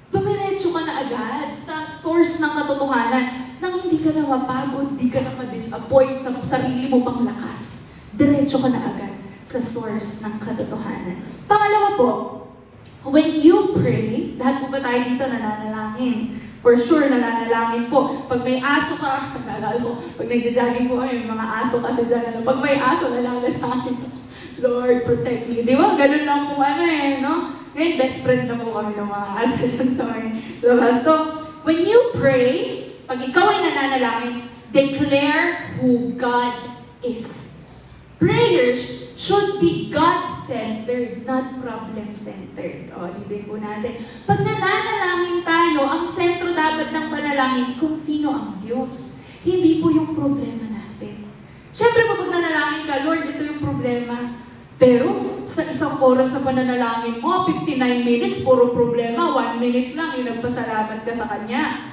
Dumiretso ka na agad sa source ng katotohanan nang hindi ka na mapagod, hindi ka na ma-disappoint sa sarili mo pang lakas. Diretso ka na agad sa source ng katotohanan. Pangalawa po, when you pray, lahat po ba tayo dito nananalangin? For sure, nananalangin po. Pag may aso ka, naalala ko, pag nagja-jogging po kami, may mga aso kasi dyan. Pag may aso, nananalangin ako. Lord, protect me. Di ba? Ganun lang po no? Ngayon, best friend na po kami ng mga aso dyan sa may labas. So, when you pray, pag ikaw ay nananalangin, declare who God is. Prayers should be God-centered, not problem-centered. O, dito po natin. Pag nananalangin tayo, ang sentro dapat ng panalangin kung sino ang Diyos. Hindi po yung problema natin. Siyempre, pag nanalangin ka, Lord, ito yung problema. Pero, sa isang oras na pananalangin mo, 59 minutes, puro problema, 1 minute lang, yung nagpasalamat ka sa Kanya.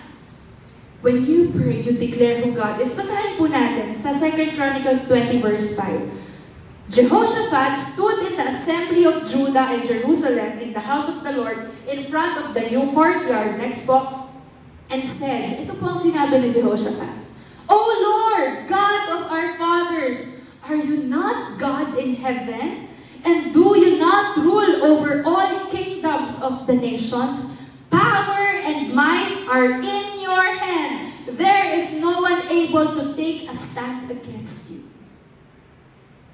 When you pray, you declare who God is. Basahin po natin sa 2 Chronicles 20 verse 5. Jehoshaphat stood in the assembly of Judah and Jerusalem in the house of the Lord in front of the new courtyard. Next po. And said, ito po ang sinabi ni Jehoshaphat. O Lord, God of our fathers, are you not God in heaven? And do you not rule over all kingdoms of the nations? Power and might are in your hand. There is no one able to take a stand against you.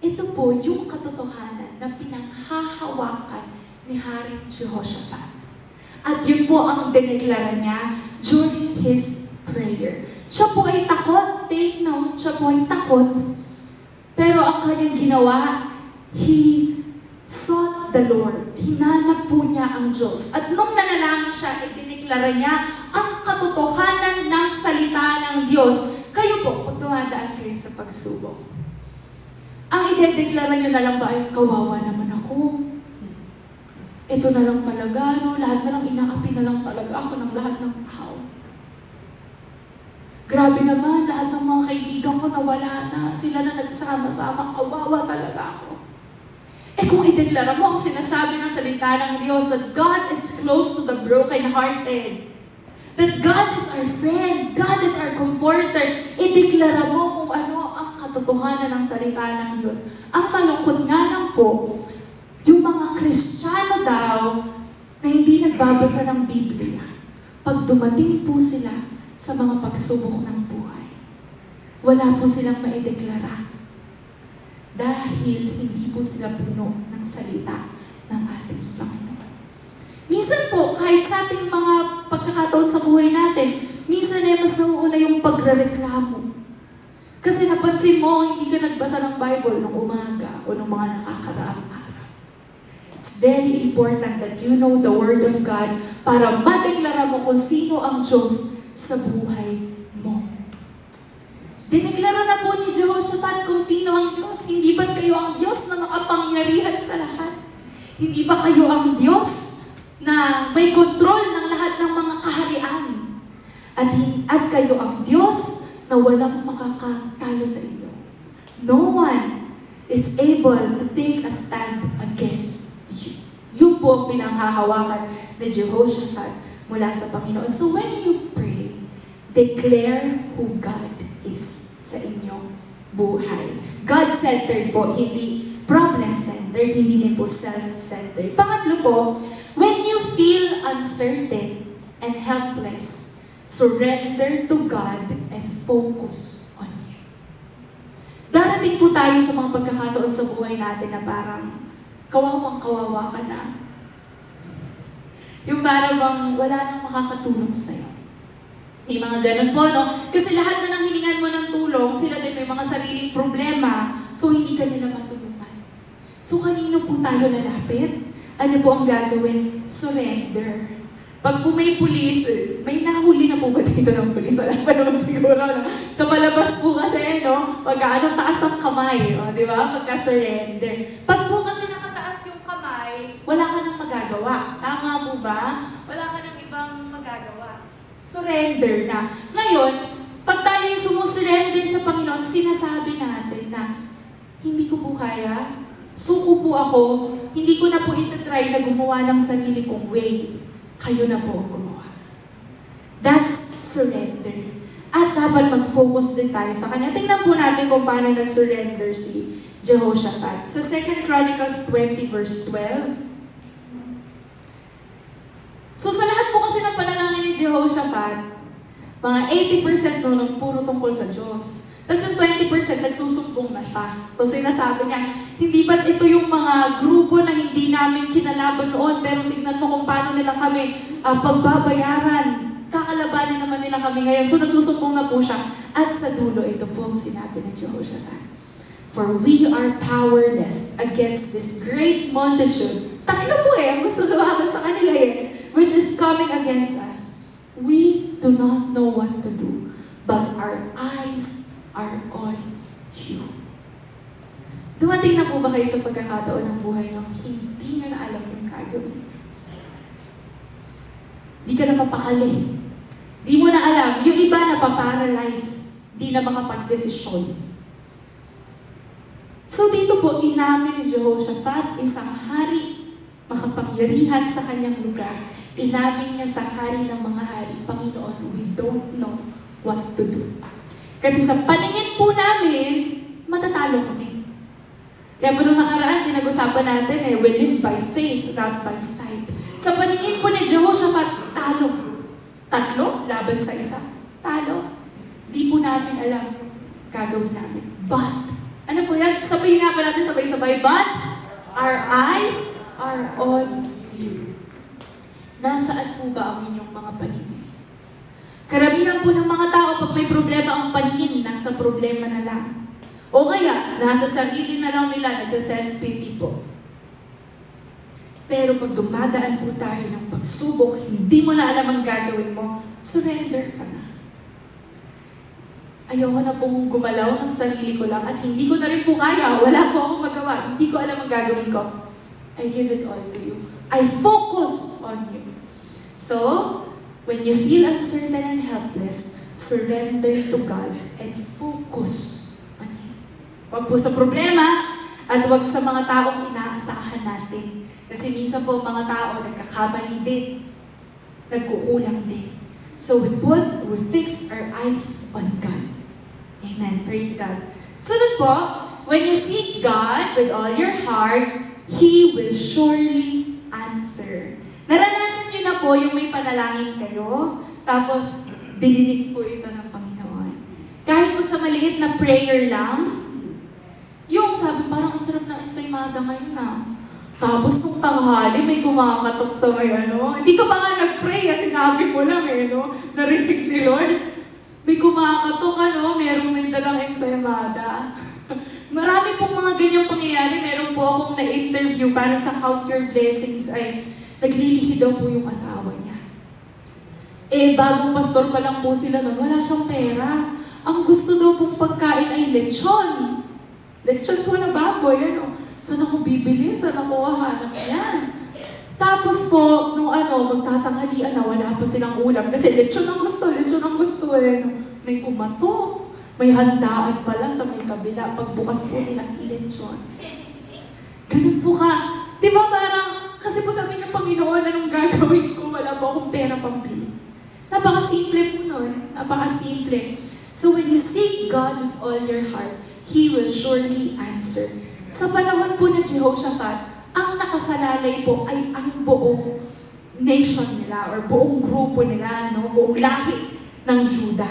Ito po yung katotohanan na pinanghahawakan ni Haring Jehoshaphat. At yun po ang dineklara niya during his prayer. Siya po ay takot. Take note, siya po ay takot. Pero ang kanyang ginawa, he sought the Lord. hinanap po niya ang Diyos. At nung nanalangin siya, itineklara niya ang katotohanan ng salita ng Diyos. Kayo po, kung dumadaan kayo sa pagsubok, ang idedeklara niyo na lang ba ay, kawawa naman ako. Ito na lang talaga, no? Lahat na lang, inaapi na lang talaga ako ng lahat ng tao. Grabe naman, lahat ng mga kaibigan ko nawala na. Sila na nagsama-sama, kawawa talaga ako. Eh kung ideklara mo ang sinasabi ng salita ng Diyos that God is close to the broken-hearted, that God is our friend, God is our comforter, ideklara mo kung ano ang katotohanan ng salita ng Diyos. Ang malungkot nga lang po, yung mga Kristiyano daw na hindi nagbabasa ng Biblia, pag dumating po sila sa mga pagsubok ng buhay, wala po silang maideklara dahil hindi po sila puno ng salita ng ating Panginoon. Minsan po, kahit sa ating mga pagkakataon sa buhay natin, minsan ay mas nauuna yung pagrereklamo. Kasi napansin mo, hindi ka nagbasa ng Bible nung umaga o nung mga nakakaraang araw. It's very important that you know the Word of God para madeklara mo kung sino ang Diyos sa buhay mo. Dineklara na po ni Jehoshaphat kung sino ang Diyos. Hindi ba kayo ang Diyos na makapangyarihan sa lahat? Hindi ba kayo ang Diyos na may kontrol ng lahat ng mga kaharian? At kayo ang Diyos na walang makakatalo sa inyo. No one is able to take a stand against you. Yun po ang pinanghahawakan ni Jehoshaphat mula sa Panginoon. So when you pray, declare who God is sa inyong buhay. God-centered po, hindi problem-centered, hindi din po self-centered. Pangatlo po, when you feel uncertain and helpless, surrender to God and focus on Him. Darating po tayo sa mga pagkakataon sa buhay natin na parang kawawang-kawawa ka na. Yung parang bang wala nang makakatulong sa'yo. May mga ganun po, no? Kasi lahat na nang hiningan mo ng tulong, sila din may mga sariling problema, so hindi ka nila matulungan. So kanino po tayo lalapit? Ano po ang gagawin? Surrender. Pag po may pulis, may nahuli na po ba dito ng pulis? Wala pa naman siguro, no? Sa palabas po kasi, no? Pagka taas ang kamay, no? Di ba? Pagka-surrender. Pag po kasi nakataas yung kamay, wala ka nang magagawa. Tama po ba? Wala ka nang ibang magagawa. Surrender na. Ngayon, pag tayo yung sumusurrender sa Panginoon, sinasabi natin na, hindi ko po kaya, suko po ako, hindi ko na po itatry na gumawa ng sarili kong way. Kayo na po gumawa. That's surrender. At dapat mag-focus din tayo sa Kanya. Tingnan po natin kung paano nag-surrender si Jehoshaphat. Sa 2 Chronicles 20 verse 12, so sa lahat po kasi ng panalangin ni Jehoshaphat, mga 80% noon puro tungkol sa Diyos. Tapos yung 20% nagsusumbong na siya. So sinasabi niya, hindi ba't ito yung mga grupo na hindi namin kinalaban noon, pero tignan mo kung paano nila kami pagbabayaran. Kakalabanin naman nila kami ngayon. So nagsusumbong na po siya. At sa dulo, ito po ang sinabi ni Jehoshaphat. For we are powerless against this great multitude. Tatlo po ang gusto lumaban sa kanila which is coming against us. We do not know what to do, but our eyes are on you. Dumating na po ba kayo sa pagkakataon ng buhay nyo, hindi nyo na alam yung gagawin nyo? Di ka na mapakali. Di mo na alam. Yung iba na paparalyze. Di na makapag-desisyon. So dito po, inamin ni Jehoshaphat, isang hari, makapangyarihan sa kanyang lugar. Inamin niya sa hari ng mga hari, Panginoon, we don't know what to do. Kasi sa paningin po namin, matatalo kami. Kaya po nung nakaraan, pinag-usapan natin we live by faith, not by sight. Sa paningin po ni Jehoshaphat, talo. Tatlo, laban sa isa. Talo. Di po namin alam gagawin namin. But, ano po yan? Sabihin nga pa natin sabay-sabay, but our eyes are on you. Nasaan po ba ang inyong mga paningin? Karamihan po ng mga tao, pag may problema ang paningin, nasa problema na lang. O kaya, nasa sarili na lang nila, nagsa-self-pity po. Pero pag dumadaan po tayo ng pagsubok, hindi mo na alam ang gagawin mo, surrender ka na. Ayoko na pong gumalaw ng sarili ko lang at hindi ko na rin po kaya. Wala po akong magawa. Hindi ko alam ang gagawin ko. I give it all to you. I focus on you. So, when you feel uncertain and helpless, surrender to God and focus on Him. Huwag po sa problema at huwag sa mga taong inaasahan natin. Kasi minsan po mga tao nagkakamali din. Nagkukulang din. So we fix our eyes on God. Amen. Praise God. Sunod po, when you seek God with all your heart, He will surely answer. Naranasan niyo na po yung may panalangin kayo, tapos dininig po ito ng Panginoon. Kahit po sa maliit na prayer lang, yung sabi parang ang sarap na ensaymada ngayon na. Tapos nung tanghali, may kumakatok sa may Hindi ko pa nga nag-pray, sinabi ko lang narinig ni Lord. May kumakatok merong may dalang ensaymada. Marami pong mga ganyang pangyayari. Meron po akong na-interview para sa Count Your Blessings ay naglilihi daw po yung asawa niya. Bagong pastor pa lang po sila nun, wala siyang pera. Ang gusto daw pong pagkain ay lechon. Lechon po na baboy, Saan ako bibili? Saan ako hahanap yan? Tapos po, nung magtatanghalian na, wala pa silang ulam. Kasi lechon ang gusto May kumato. May handaan pala sa may kabila. Pagbukas po nila, lechon. Ganun po ka. Di ba parang, kasi po sabi ng Panginoon, anong gagawin ko? Wala po akong pera pambili. Napakasimple po nun. Napakasimple. So when you seek God with all your heart, He will surely answer. Sa panahon po ng Jehoshaphat, ang nakasalalay po ay ang buong nation nila or buong grupo nila, buong lahi ng Judah.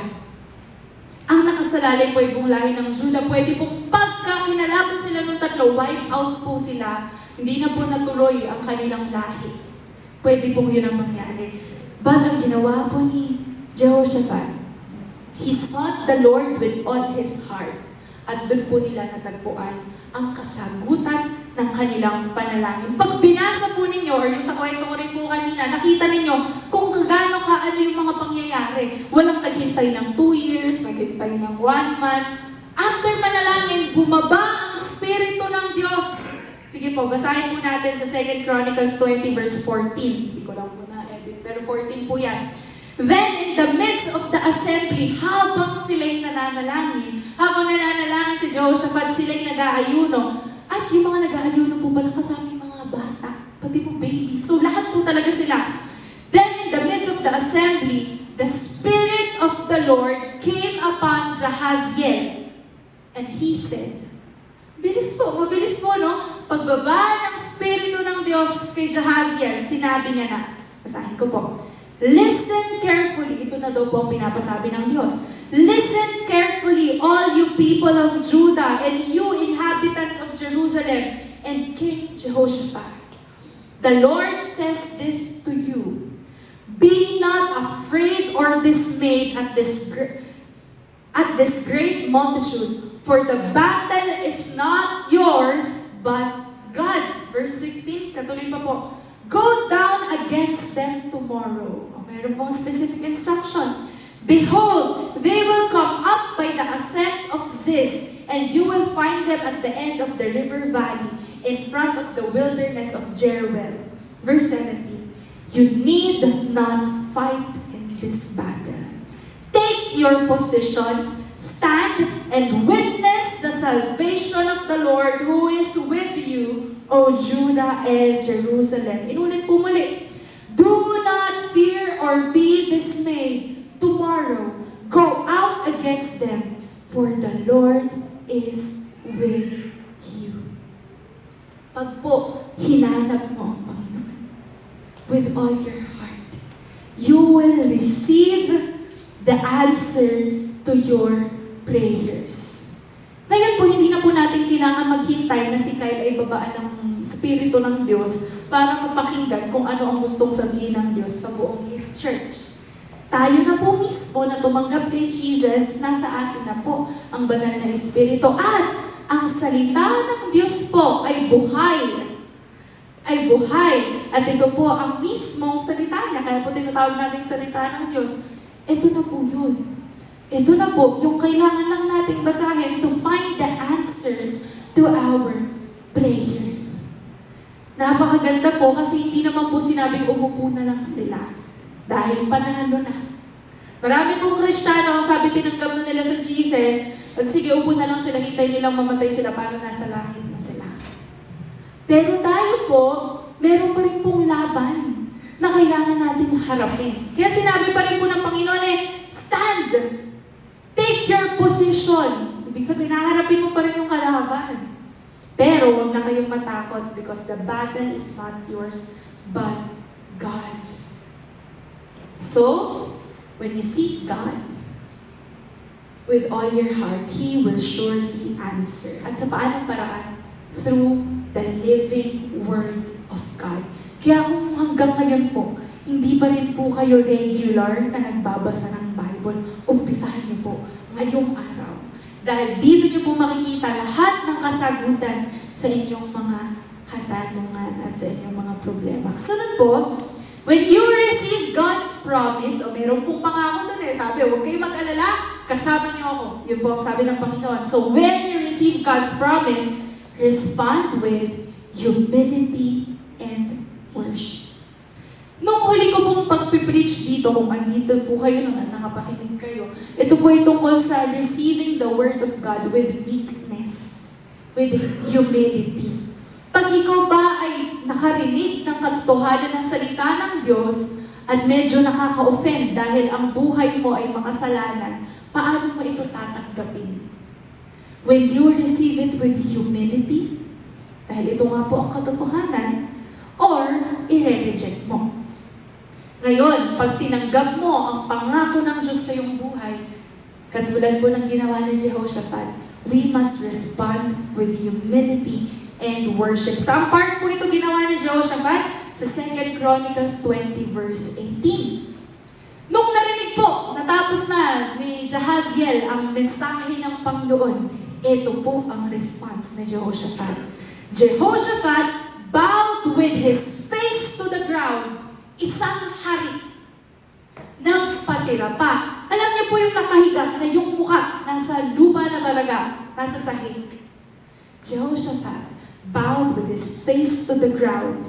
Ang nakasalalay po ay buong lahi ng Judah. Pwede pong pagka kinalaban sila ng tatlo, wipe out po sila. Hindi na po natuloy ang kanilang lahi. Pwede pong yun ang mangyari. But ang ginawa po ni Jehoshaphat, he sought the Lord with all his heart. At doon po nila natagpuan ang kasagutan ng kanilang panalangin. Pag binasa po ninyo, or yung sa kwento ko rin po kanina, nakita ninyo kung gaano kaano yung mga pangyayari. Walang naghintay ng 2 years, naghintay ng 1 month. After manalangin, bumaba ang Espiritu ng Diyos. Sige po, basahin po natin sa 2 Chronicles 20 verse 14. Hindi ko lang po na-edit, pero 14 po yan. Then in the midst of the assembly, habang sila'y nananalangin si Jehoshaphat, sila'y nag-aayuno. At yung mga nag-aayuno po pala kasama yung mga bata, pati po babies. So lahat po talaga sila. Then in the midst of the assembly, the Spirit of the Lord came upon Jahaziel. And he said, mabilis po, Pagbaba ng Espiritu ng Diyos kay Jahaziel, sinabi niya na, basahin ko po, listen carefully. Ito na daw po ang pinapasabi ng Diyos. Listen carefully, all you people of Judah and you inhabitants of Jerusalem and King Jehoshaphat. The Lord says this to you. Be not afraid or dismayed at this great multitude, for the battle is not yours, but God's. Verse 16, katuloy pa po. Go down against them tomorrow. Meron pong specific instruction. Behold, they will come up by the ascent of Ziz, and you will find them at the end of the river valley, in front of the wilderness of Jeruel. Verse 17, you need not fight in this battle. Take your positions, stand, and witness the salvation of the Lord who is with you, O Judah and Jerusalem. Inulit po muli. Do not fear or be dismayed. Tomorrow, go out against them, for the Lord is with you. Pag po hinanap mo ang Panginoon with all your heart, you will receive the answer to your prayers. Ngayon po, hindi na po natin kailangan maghintay na si Kyle ay babaan ng Espiritu ng Diyos para mapakinggan kung ano ang gustong sabihin ng Diyos sa buong His Church. Tayo na po mismo na tumanggap kay Jesus, nasa atin na po ang banal na Espiritu. At ang salita ng Diyos po ay buhay. ay buhay. At ito po ang mismong salita niya. Kaya po tinatawag natin salita ng Diyos. Ito na po yun. Ito na po, yung kailangan lang nating basahin to find the answers to our prayers. Napakaganda po kasi hindi naman po sinabing umupo na lang sila. Dahil panalo na. Marami pong Kristiyano ang sabi tinanggap na nila sa Jesus, at sige, upo na lang sila, hintay nilang mamatay sila para nasa langit na sila. Pero tayo po, meron pa rin pong laban na kailangan nating harapin. Kaya sinabi pa rin po ng Panginoon stand! Take your position! Ibig sabihin, naharapin mo pa rin yung kalaban. Pero huwag na kayong matakot because the battle is not yours, but God's. So, when you seek God, with all your heart, He will surely answer. At sa paanong paraan? Through the living Word of God. Kaya kung hanggang ngayon po, hindi pa rin po kayo regular na nagbabasa ng Bible, umpisahan niyo po ngayong araw. Dahil dito niyo po makikita lahat ng kasagutan sa inyong mga katanungan at sa inyong mga problema. Kasunod po, when you receive God's promise, o meron pong pangako doon sabi, huwag kayo mag-alala, kasama niyo ako. Yun po ang sabi ng Panginoon. So when you receive God's promise, respond with humility and worship. Nung huli ko pong pag-preach dito, kung andito po kayo nung nakapakinig kayo, ito po ay tungkol sa receiving the Word of God with meekness, with humility. Pag ikaw ba ay nakarinig ng katotohanan ng salita ng Diyos at medyo nakaka-offend dahil ang buhay mo ay makasalanan, paano mo ito tatanggapin? When you receive it with humility, dahil ito nga po ang katotohanan, or i-reject mo. Ngayon, pag tinanggap mo ang pangako ng Diyos sa iyong buhay, katulad po ng ginawa ni Jehoshaphat, we must respond with humility and worship. Saan part po ito ginawa ni Jehoshaphat? Sa 2 Chronicles 20 verse 18. Nung narinig po, natapos na ni Jahaziel ang mensahe ng Panginoon, ito po ang response ni Jehoshaphat. Jehoshaphat bowed with his face to the ground, isang hari. Nagpatira pa. Alam niyo po yung nakahiga na yung mukha nasa lupa na talaga, nasa sahig. Jehoshaphat bowed with his face to the ground,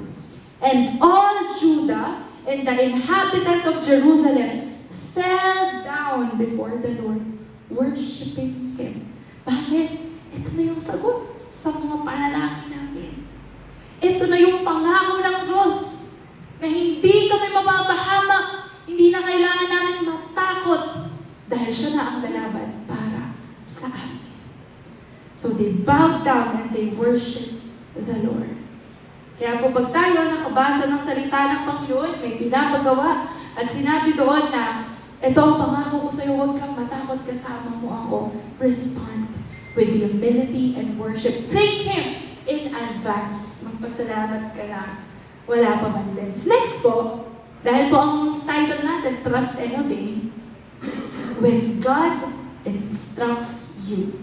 and all Judah and the inhabitants of Jerusalem fell down before the Lord, worshiping Him. Bakit? Ito na yung sagot sa mga panalangin namin. Ito na yung pangako ng Diyos na hindi kami mapapahamak, hindi na kailangan namin matakot dahil siya na ang lalaban para sa amin. So they bowed down and they worshiped the Lord. Kaya po pag tayo nakabasa ng salita ng Panginoon, may pinapagawa at sinabi doon na ito ang pangako ko sa iyo, huwag kang matakot, kasama mo ako. Respond with humility and worship. Thank Him in advance. Magpasalamat ka na. Wala pa man din. Next po, dahil po ang title natin, Trust and Obey, when God instructs you.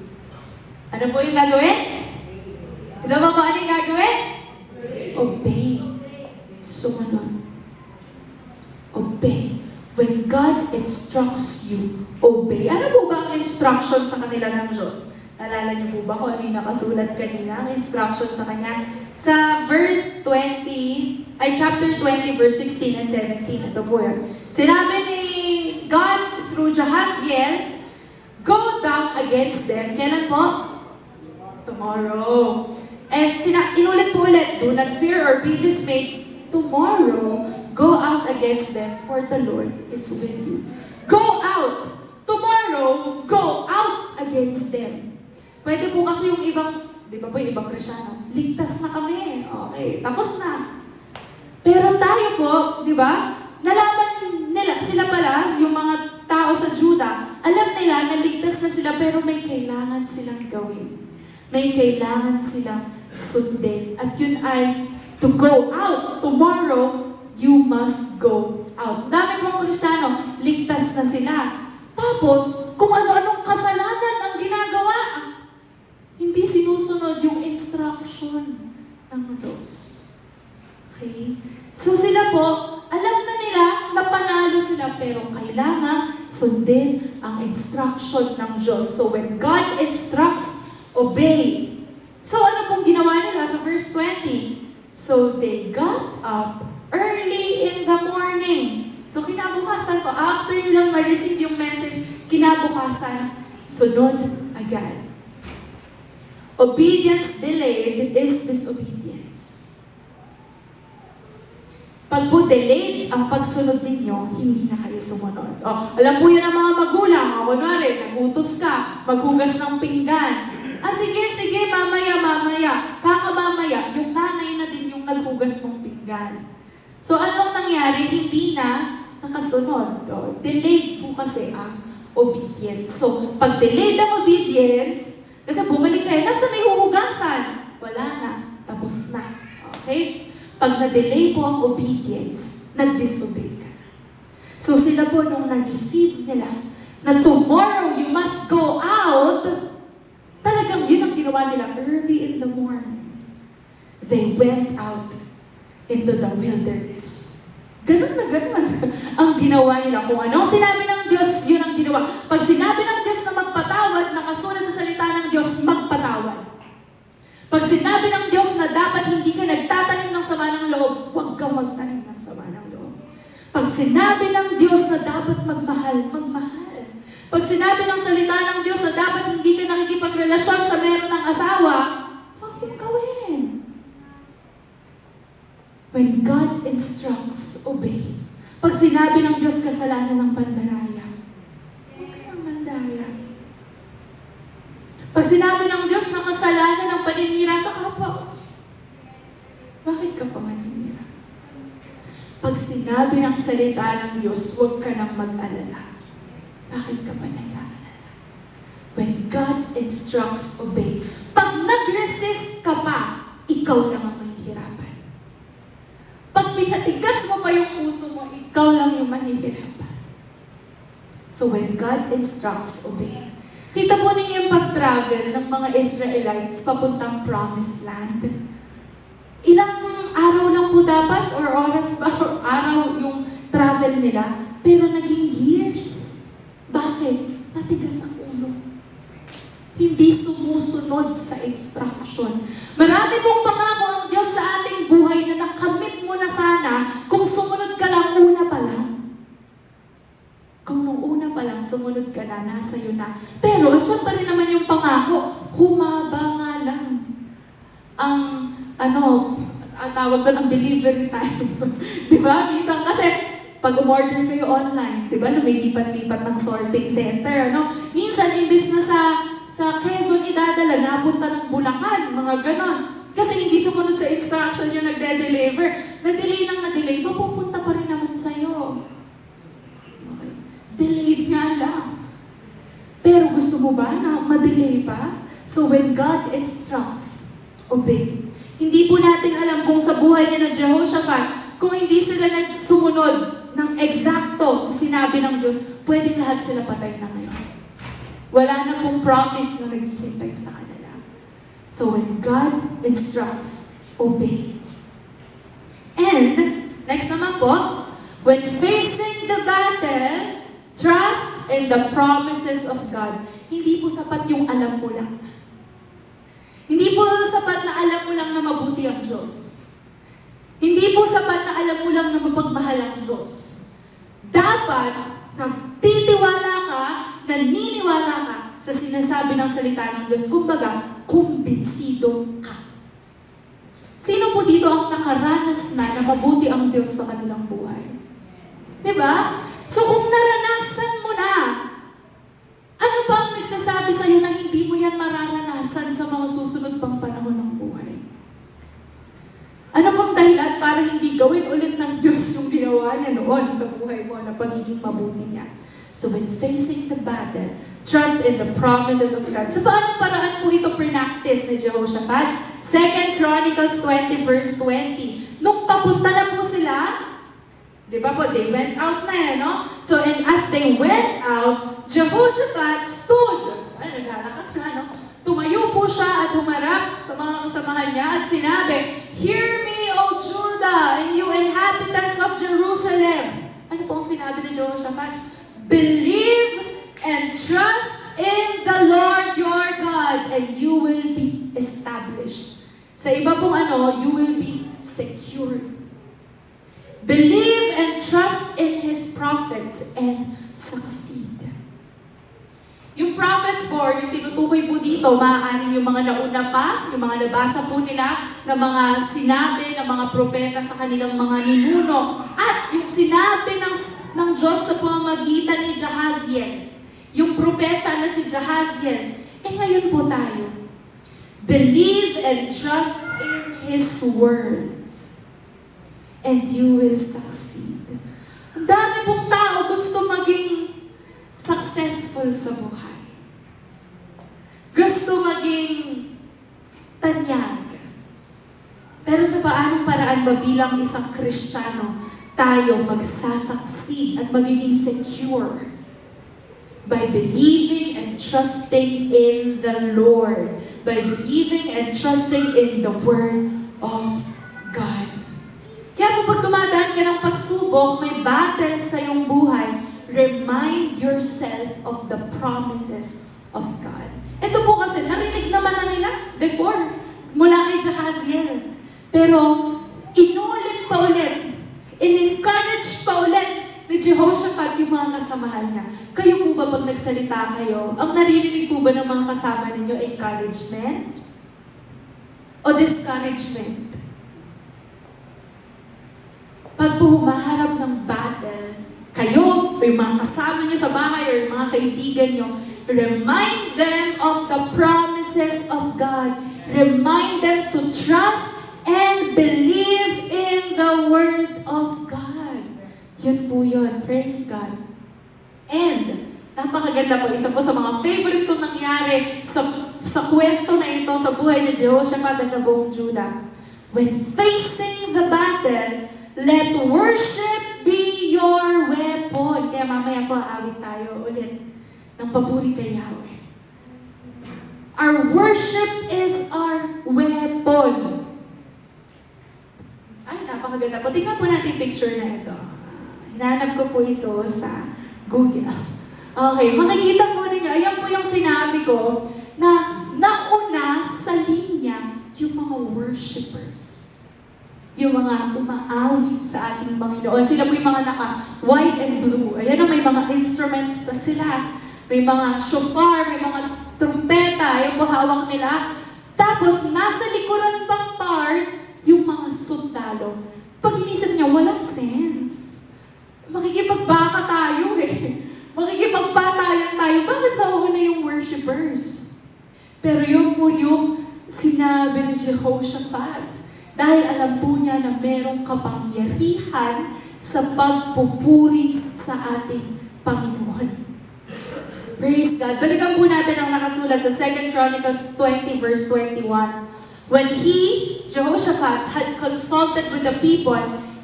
Ano po yung gagawin? Isa ba po ano yung gagawin? Obey. Sumunod. Obey. When God instructs you, obey. Ano po ba ang instruction sa kanila ng Diyos? Nalala niyo po ba kung ano yung nakasulat kanina? Ang instruction sa Kanya. Sa verse 20, ay chapter 20, verse 16 and 17. Ito po yun. Sinabi ni God through Jahaziel, go down against them. Kailan po? Tomorrow. And inulit po ulit, do not fear or be dismayed. Tomorrow, go out against them, for the Lord is with you. Go out! Tomorrow, go out against them. Pwede po kasi yung ibang, di ba po yung ibang Kristyano, ligtas na kami. Okay, tapos na. Pero tayo po, di ba, nalaman nila, sila pala, yung mga tao sa Juda, alam nila na ligtas na sila pero may kailangan silang gawin. May kailangan silang sundin. At yun ay, to go out tomorrow, you must go out. Dami pong Kristiyano, ligtas na sila. Tapos, kung ano-anong kasalanan ang ginagawa, hindi sinusunod yung instruction ng Diyos. Okay? So sila po, alam na nila na panalo sila, pero kailangan sundin ang instruction ng Diyos. So when God instructs, obey. So ano pong ginawa nila sa verse 20? So they got up early in the morning. So kinabukasan po, after nilang ma-receive yung message, kinabukasan, sunod agad. Obedience delayed is disobedience. Pag po delayed ang pagsunod ninyo, hindi na kayo sumunod. Alam po yun ang mga magulang. Kunwari, nagutos ka, maghugas ng pinggan. Sige, mamaya. Kakamamaya, yung nanay na din yung naghugas ng pinggan. So, anong nangyari? Hindi na nakasunod. Delayed po kasi ang obedience. So, pag delayed ang obedience, kasi bumalik kayo, nasa na yung hugasan? Wala na. Tapos na. Okay? Pag na-delay po ang obedience, nag-disobey ka na. So sila po nung na-receive nila na tomorrow you must go out, talagang yun ang ginawa nila early in the morning. They went out into the wilderness. Ganun na ganun ang ginawa nila. Kung anong sinabi ng Diyos, yun ang ginawa. Pag sinabi ng Diyos na magpatawad, nakasunod sa salita ng Diyos, magpatawad. Pag sinabi ng Diyos na dapat hindi ka nagtatanim ng sama ng loob, huwag kang magtanim ng sama ng loob. Pag sinabi ng Diyos na dapat magmahal, magmahal. Pag sinabi ng salita ng Diyos na dapat hindi ka nakikipagrelasyon sa meron ng asawa, huwag mong gawin. When God instructs, obey. Pag sinabi ng Diyos kasalanan ng pandaraya, huwag ka ng mandaya. Pag sinabi ng Diyos na kasalanan ng paninira sa kapwa, bakit ka pa maninira? Pag sinabi ng salita ng Diyos, huwag ka nang mag-alala. Bakit ka pa nag-aalala? When God instructs, obey. Pag nag-resist ka pa, ikaw lang ang mahihirapan. Pag pinatigas mo pa yung puso mo, ikaw lang yung mahihirapan. So when God instructs, obey. Kita po ninyo yung pag-travel ng mga Israelites papuntang Promised Land. Ilang araw lang po dapat or oras ba or araw yung travel nila, pero naging years. Bakit? Matigas ang ulo. Hindi sumusunod sa instruction. Marami pong pangako ang Diyos sa ating buhay na nakamit mo na sana kung sumunod ka lang una pa lang. Kung nung una pa lang, sumunod ka na, nasa iyo na. Pero, andyan pa rin naman yung pangako, humaba nga lang ang, ang tawag doon, ang delivery time. Diba? Minsan kasi, pag umorder kayo online, diba, lumilipat-lipat ng sorting center, Minsan, imbis na sa Quezon idadala, napunta ng Bulacan, mga ganon. Kasi hindi sumunod sa instruction yung nagde-deliver. Na-delay, mapupunta pa rin naman sa'yo. Delayed nga lang. Pero gusto mo ba na ma-delay pa? So when God instructs, obey. Hindi po natin alam kung sa buhay niya na Jehoshaphat, kung hindi sila nagsumunod ng eksakto sa sinabi ng Diyos, pwedeng lahat sila patay na ngayon. Wala na pong promise na naghihintay sa kanila. So when God instructs, obey. And, next naman po, when facing the battle, trust in the promises of God. Hindi po sapat yung alam mo lang. Hindi po sapat na alam mo lang na mabuti ang Diyos. Hindi po sapat na alam mo lang na mapagmahal ang Diyos. Dapat, nagtitiwala ka, naniniwala ka sa sinasabi ng salita ng Diyos. Kumbaga, kumbinsido ka. Sino po dito ang nakaranas na mabuti ang Diyos sa kanilang buhay? Diba? So kung naranasan mo na, ano ba ang nagsasabi sa'yo na hindi mo yan mararanasan sa mga susunod pang panahon ng buhay? Ano bang dahilan para hindi gawin ulit ng Diyos yung ginawa niya noon sa buhay mo na pagiging mabuti niya? So when facing the battle, trust in the promises of God. So paanong paraan po ito practice ni Jehoshaphat? 2 Chronicles 20 verse 20. Nung papunta na po sila, di ba po, they went out na yan, no? So, and as they went out, Jehoshaphat stood. Ay, naglalakad na, no? Tumayo po siya at humarap sa mga kasamahan niya at sinabi, "Hear me, O Judah, and you inhabitants of Jerusalem. Ano po ang sinabi ni Jehoshaphat? Believe and trust in the Lord your God, and you will be established. Sa iba pong you will be secured. Believe and trust in His prophets and succeed. Yung prophets po, yung tinutukoy po dito, maaaring yung mga nauna pa, yung mga nabasa po nila, na mga sinabi ng mga propeta sa kanilang mga ninuno, at yung sinabi ng Diyos sa pamamagitan ni Jahaziel, yung propeta na si Jahaziel, ngayon po tayo. Believe and trust in His words, and you will succeed. Ang dami pong tao gusto maging successful sa buhay. Gusto maging tanyag. Pero sa paanong paraan ba bilang isang Kristiyano tayo magsasucceed at magiging secure? By believing and trusting in the Lord. By believing and trusting in the Word of God. Kaya po pag dumadaan ka ng pagsubok, may battle sa iyong buhay, remind yourself of the promises of God. Ito po kasi, narinig naman na nila before, mula kay Jahaziel. Pero, inulit pa ulit, in-encourage pa ulit ni Jehoshaphat yung mga kasamahan niya. Kayo po ba pag nagsalita kayo, ang naririnig po ba ng mga kasama ninyo, encouragement? O discouragement? Pag po humaharap ng battle, kayo, o yung mga kasama nyo sa bahay, or yung mga kaibigan nyo, remind them of the promises of God. Remind them to trust and believe in the Word of God. Yun po yun. Praise God. And, napakaganda po, isa po sa mga favorite kong nangyari sa kwento na ito sa buhay ni Jehoshaphat at ng buong Judah. When facing the battle, let worship be your weapon. Kaya mamaya po aawit tayo ulit ng papuri kay Yahweh. Our worship is our weapon. Ay, napakaganda po. Tingnan po natin yung picture na ito. Hinanap ko po ito sa Google. Okay, makikita po ninyo, ayan po yung sinabi ko na nauna sa linya yung mga worshipers. Yung mga umaawit sa ating Panginoon. Sila po yung mga naka-white and blue. Ayan na, may mga instruments pa sila. May mga shofar, may mga trumpeta, yung hawak nila. Tapos, nasa likuran pang part, yung mga sundalo. Pag inisip niya, walang sense. Makikipagbaka tayo Makikipagpatayan tayo. Bakit mauna yung worshipers? Pero yun po yung sinabi ni Jehoshaphat. Dahil alam po niya na merong kapangyarihan sa pagpupuri sa ating Panginoon. Praise God. Balikan po natin ang nakasulat sa 2 Chronicles 20 verse 21. When Jehoshaphat, had consulted with the people,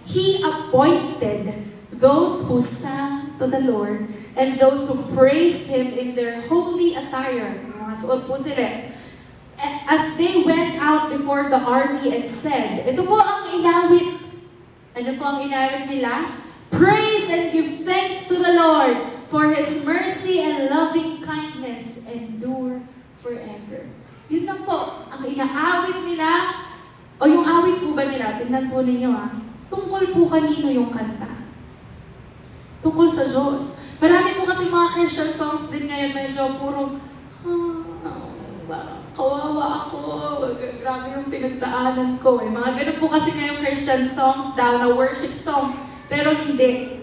he appointed those who sang to the Lord and those who praised Him in their holy attire. Mga suot po sila. As they went out before the army and said, ito po ang inawit. Ano po ang inawit nila? Praise and give thanks to the Lord, for His mercy and loving kindness endure forever. Yun lang po, ang inaawit nila, o yung awit po ba nila, tingnan po ninyo tungkol po kanino yung kanta? Tungkol sa Diyos. Marami po kasi mga Christian songs din ngayon, medyo puro, kawawa ako, grabe yung pinagdaanan ko. Mga ganun po kasi ngayong Christian songs daw, na worship songs, pero hindi.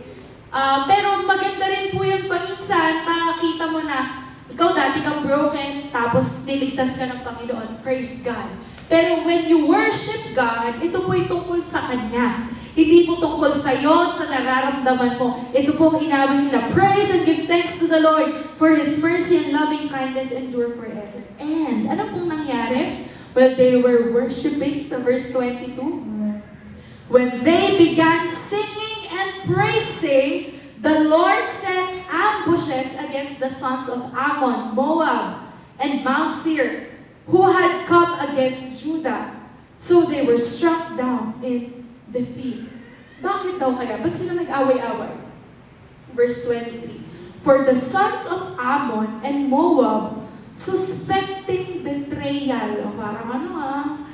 Pero maganda rin po yung paminsan, makakita mo na, ikaw dati kang broken, tapos niligtas ka ng Panginoon. Praise God. Pero when you worship God, ito po'y tungkol sa Kanya. Hindi po tungkol sa iyo, sa nararamdaman mo. Ito po ang inawit nila. Praise and give thanks to the Lord, for His mercy and loving kindness endure forever. And, ano pong nangyari? Well, they were worshiping sa verse 22. When they began singing and praising, the Lord sent ambushes against the sons of Ammon, Moab, and Mount Seir, who had come against Judah. So they were struck down in defeat. Bakit daw kaya? Ba't sila nag-away-away? Verse 23. For the sons of Ammon and Moab, suspecting betrayal, o parang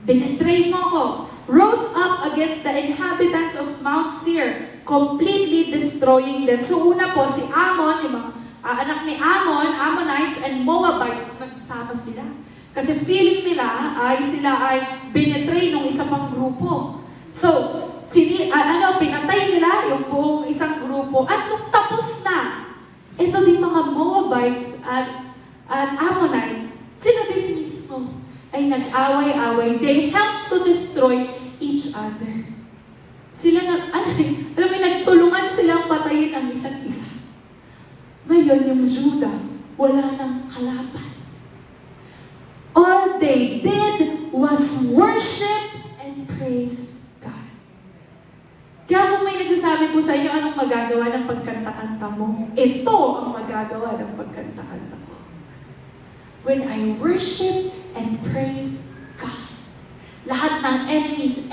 binetray mo ko, rose up against the inhabitants of Mount Seir, completely destroying them. So una po, si Ammon, yung mga anak ni Ammon, Ammonites and Moabites, nagsama sila. Kasi feeling nila sila ay binetray ng isa pang grupo. So, pinatay nila yung buong isang grupo. At nung tapos na, ito din mga Moabites at Ammonites, sila din mismo ay nag-away-away. They helped to destroy each other. Sila nagtulungan silang patayin ang isa't isa. Ngayon, yung Judah, wala nang kalaban. All they did was worship and praise God. Kaya kung may nagsasabi po sa inyo, anong magagawa ng pagkanta-kanta mo? Ito ang magagawa ng pagkanta-kanta mo. When I worship and praise God, lahat ng enemies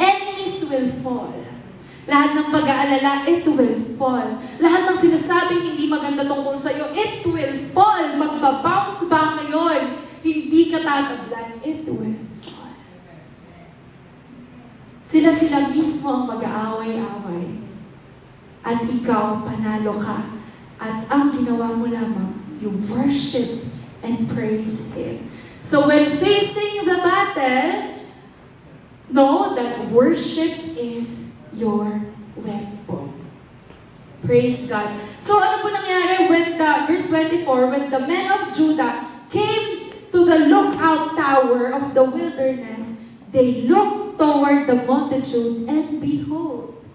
will fall. Lahat ng pag-aalala, it will fall. Lahat ng sinasabing hindi maganda tungkol sa iyo, it will fall. Magbabounce back ngayon. Hindi ka tatablan, it will fall. Sila mismo ang mag-aaway-away. At ikaw, panalo ka. At ang ginawa mo lamang, you worship and praise Him. So when facing the battle, know that worship is your weapon. Praise God. So ano po nangyari when verse 24, when the men of Judah came to the lookout tower of the wilderness, they looked toward the multitude, and behold,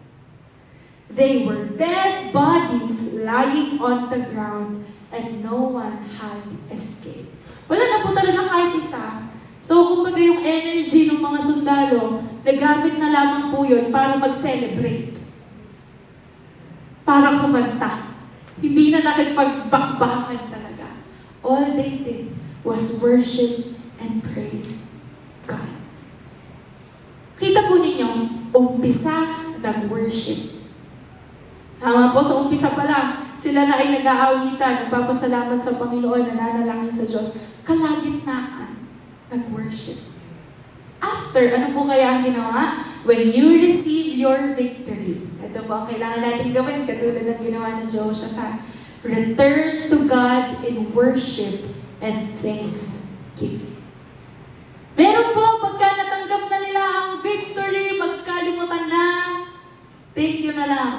they were dead bodies lying on the ground, and no one had escaped. Wala na po talaga kahit isa. So, kumbaga yung energy ng mga sundalo, nagamit na lamang po yun para mag-celebrate. Para kumanta. Hindi na nakipagbakbakan talaga. All they did was worship and praise God. Kita po ninyo, umpisa nag-worship. Tama po, sa umpisa pa lang, sila na ay nag-aawitan, nagpapasalamat sa Panginoon, nananalangin sa Diyos. Kalagitnaan, nag-worship. After, ano po kaya ang ginawa? When you receive your victory, ito po ang kailangan natin gawin, katulad ng ginawa ng Jehoshaphat. Return to God in worship and thanksgiving. Meron po, pagka natanggap na nila ang victory, magkalimutan na, thank you na lang.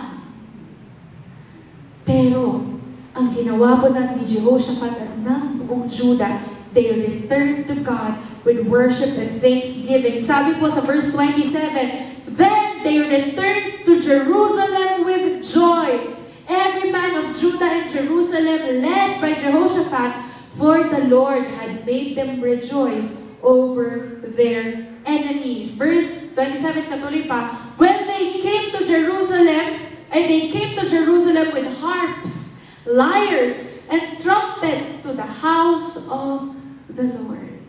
Pero, ang ginawa po ni Jehoshaphat at ng buong Judah, they returned to God with worship and thanksgiving. Sabi po sa verse 27, then they returned to Jerusalem with joy. Every man of Judah and Jerusalem led by Jehoshaphat, for the Lord had made them rejoice over their enemies. Verse 27, katuloy pa, when they came to Jerusalem, they came to Jerusalem with harps, lyres, and trumpets to the house of the Lord.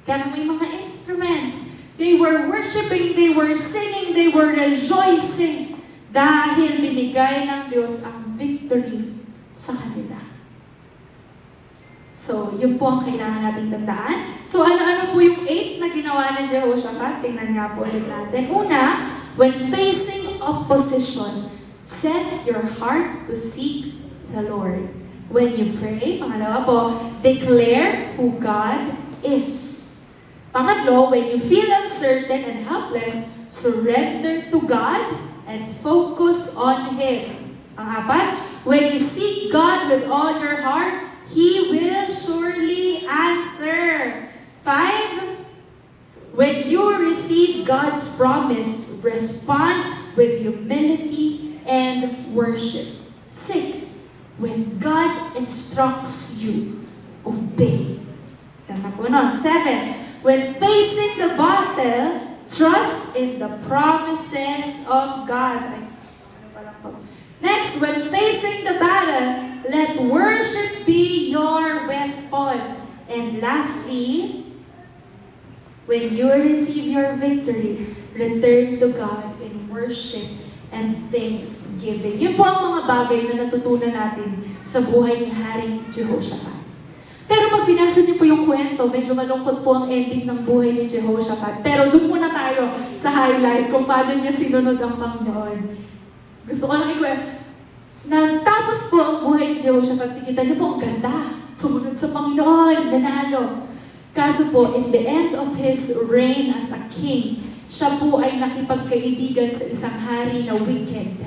Kaya may mga instruments. They were worshiping, they were singing, they were rejoicing dahil binigay ng Diyos ang victory sa kanila. So, yun po ang kailangan nating tandaan. So, ano-ano po yung 8 na ginawa ng Jehoshaphat? Tingnan nga po ulit natin. Una, when facing opposition, set your heart to seek the Lord. When you pray, pangalawa po, declare who God is. Pangatlo, when you feel uncertain and helpless, surrender to God and focus on Him. Pang-apat, when you seek God with all your heart, He will surely answer. 5, when you receive God's promise, respond with humility and worship. 6, when God instructs you, obey. Tama po nun. 7, when facing the battle, trust in the promises of God. Next, when facing the battle, let worship be your weapon. And lastly, when you receive your victory, return to God in worship and thanksgiving. Yun po ang mga bagay na natutunan natin sa buhay ni Haring Jehoshaphat. Pero pag binasa niyo po yung kwento, medyo malungkot po ang ending ng buhay ni Jehoshaphat. Pero doon muna tayo sa highlight kung paano niya sinunod ang Panginoon. Gusto ko lang ikwento. Natapos po ang buhay ni Jehoshaphat, nakita niyo po ang ganda. Sumunod sa Panginoon, nanalo. Kaso po, in the end of his reign as a king, siya po ay nakipagkaibigan sa isang hari na wicked,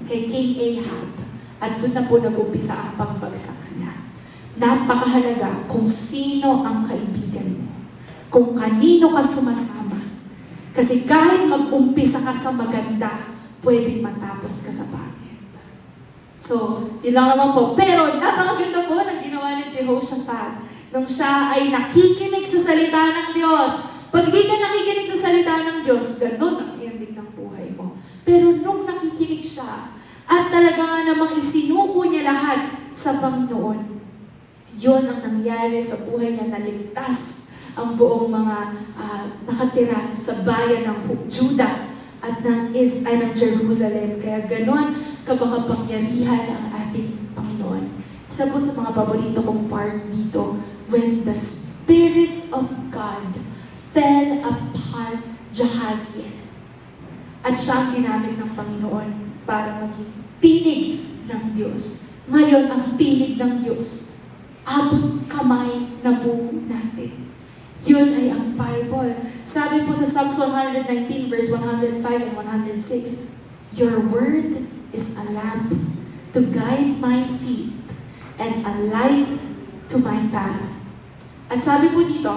kay King Ahab. At doon na po nag-umpisa ang pagbagsak niya. Napakahalaga kung sino ang kaibigan mo. Kung kanino ka sumasama. Kasi kahit mag-umpisa ka sa maganda, pwedeng matapos ka sa pangit. So, yun lang naman po. Pero napakaganda po ng ginawa ni Jehoshaphat nung siya ay nakikinig sa salita ng Diyos. Pag di ka nakikinig sa salita ng Diyos, ganun ang ending ng buhay mo. Pero nung nakikinig siya, at talaga nga namang isinuko niya lahat sa Panginoon, yun ang nangyari sa buhay niya, naligtas ang buong mga nakatira sa bayan ng Judah at ng Jerusalem. Kaya ganon kabakapangyarihan ang ating Panginoon. Isa po sa mga paborito kong part dito, when the Spirit of God fell upon Jahaziel. At siya ang ginamit ng Panginoon para maging tinig ng Diyos. Ngayon, ang tinig ng Diyos, abot kamay na po natin. Yun ay ang Bible. Sabi po sa Psalms 119 verse 105 and 106, Your word is a lamp to guide my feet and a light to my path. At sabi po dito,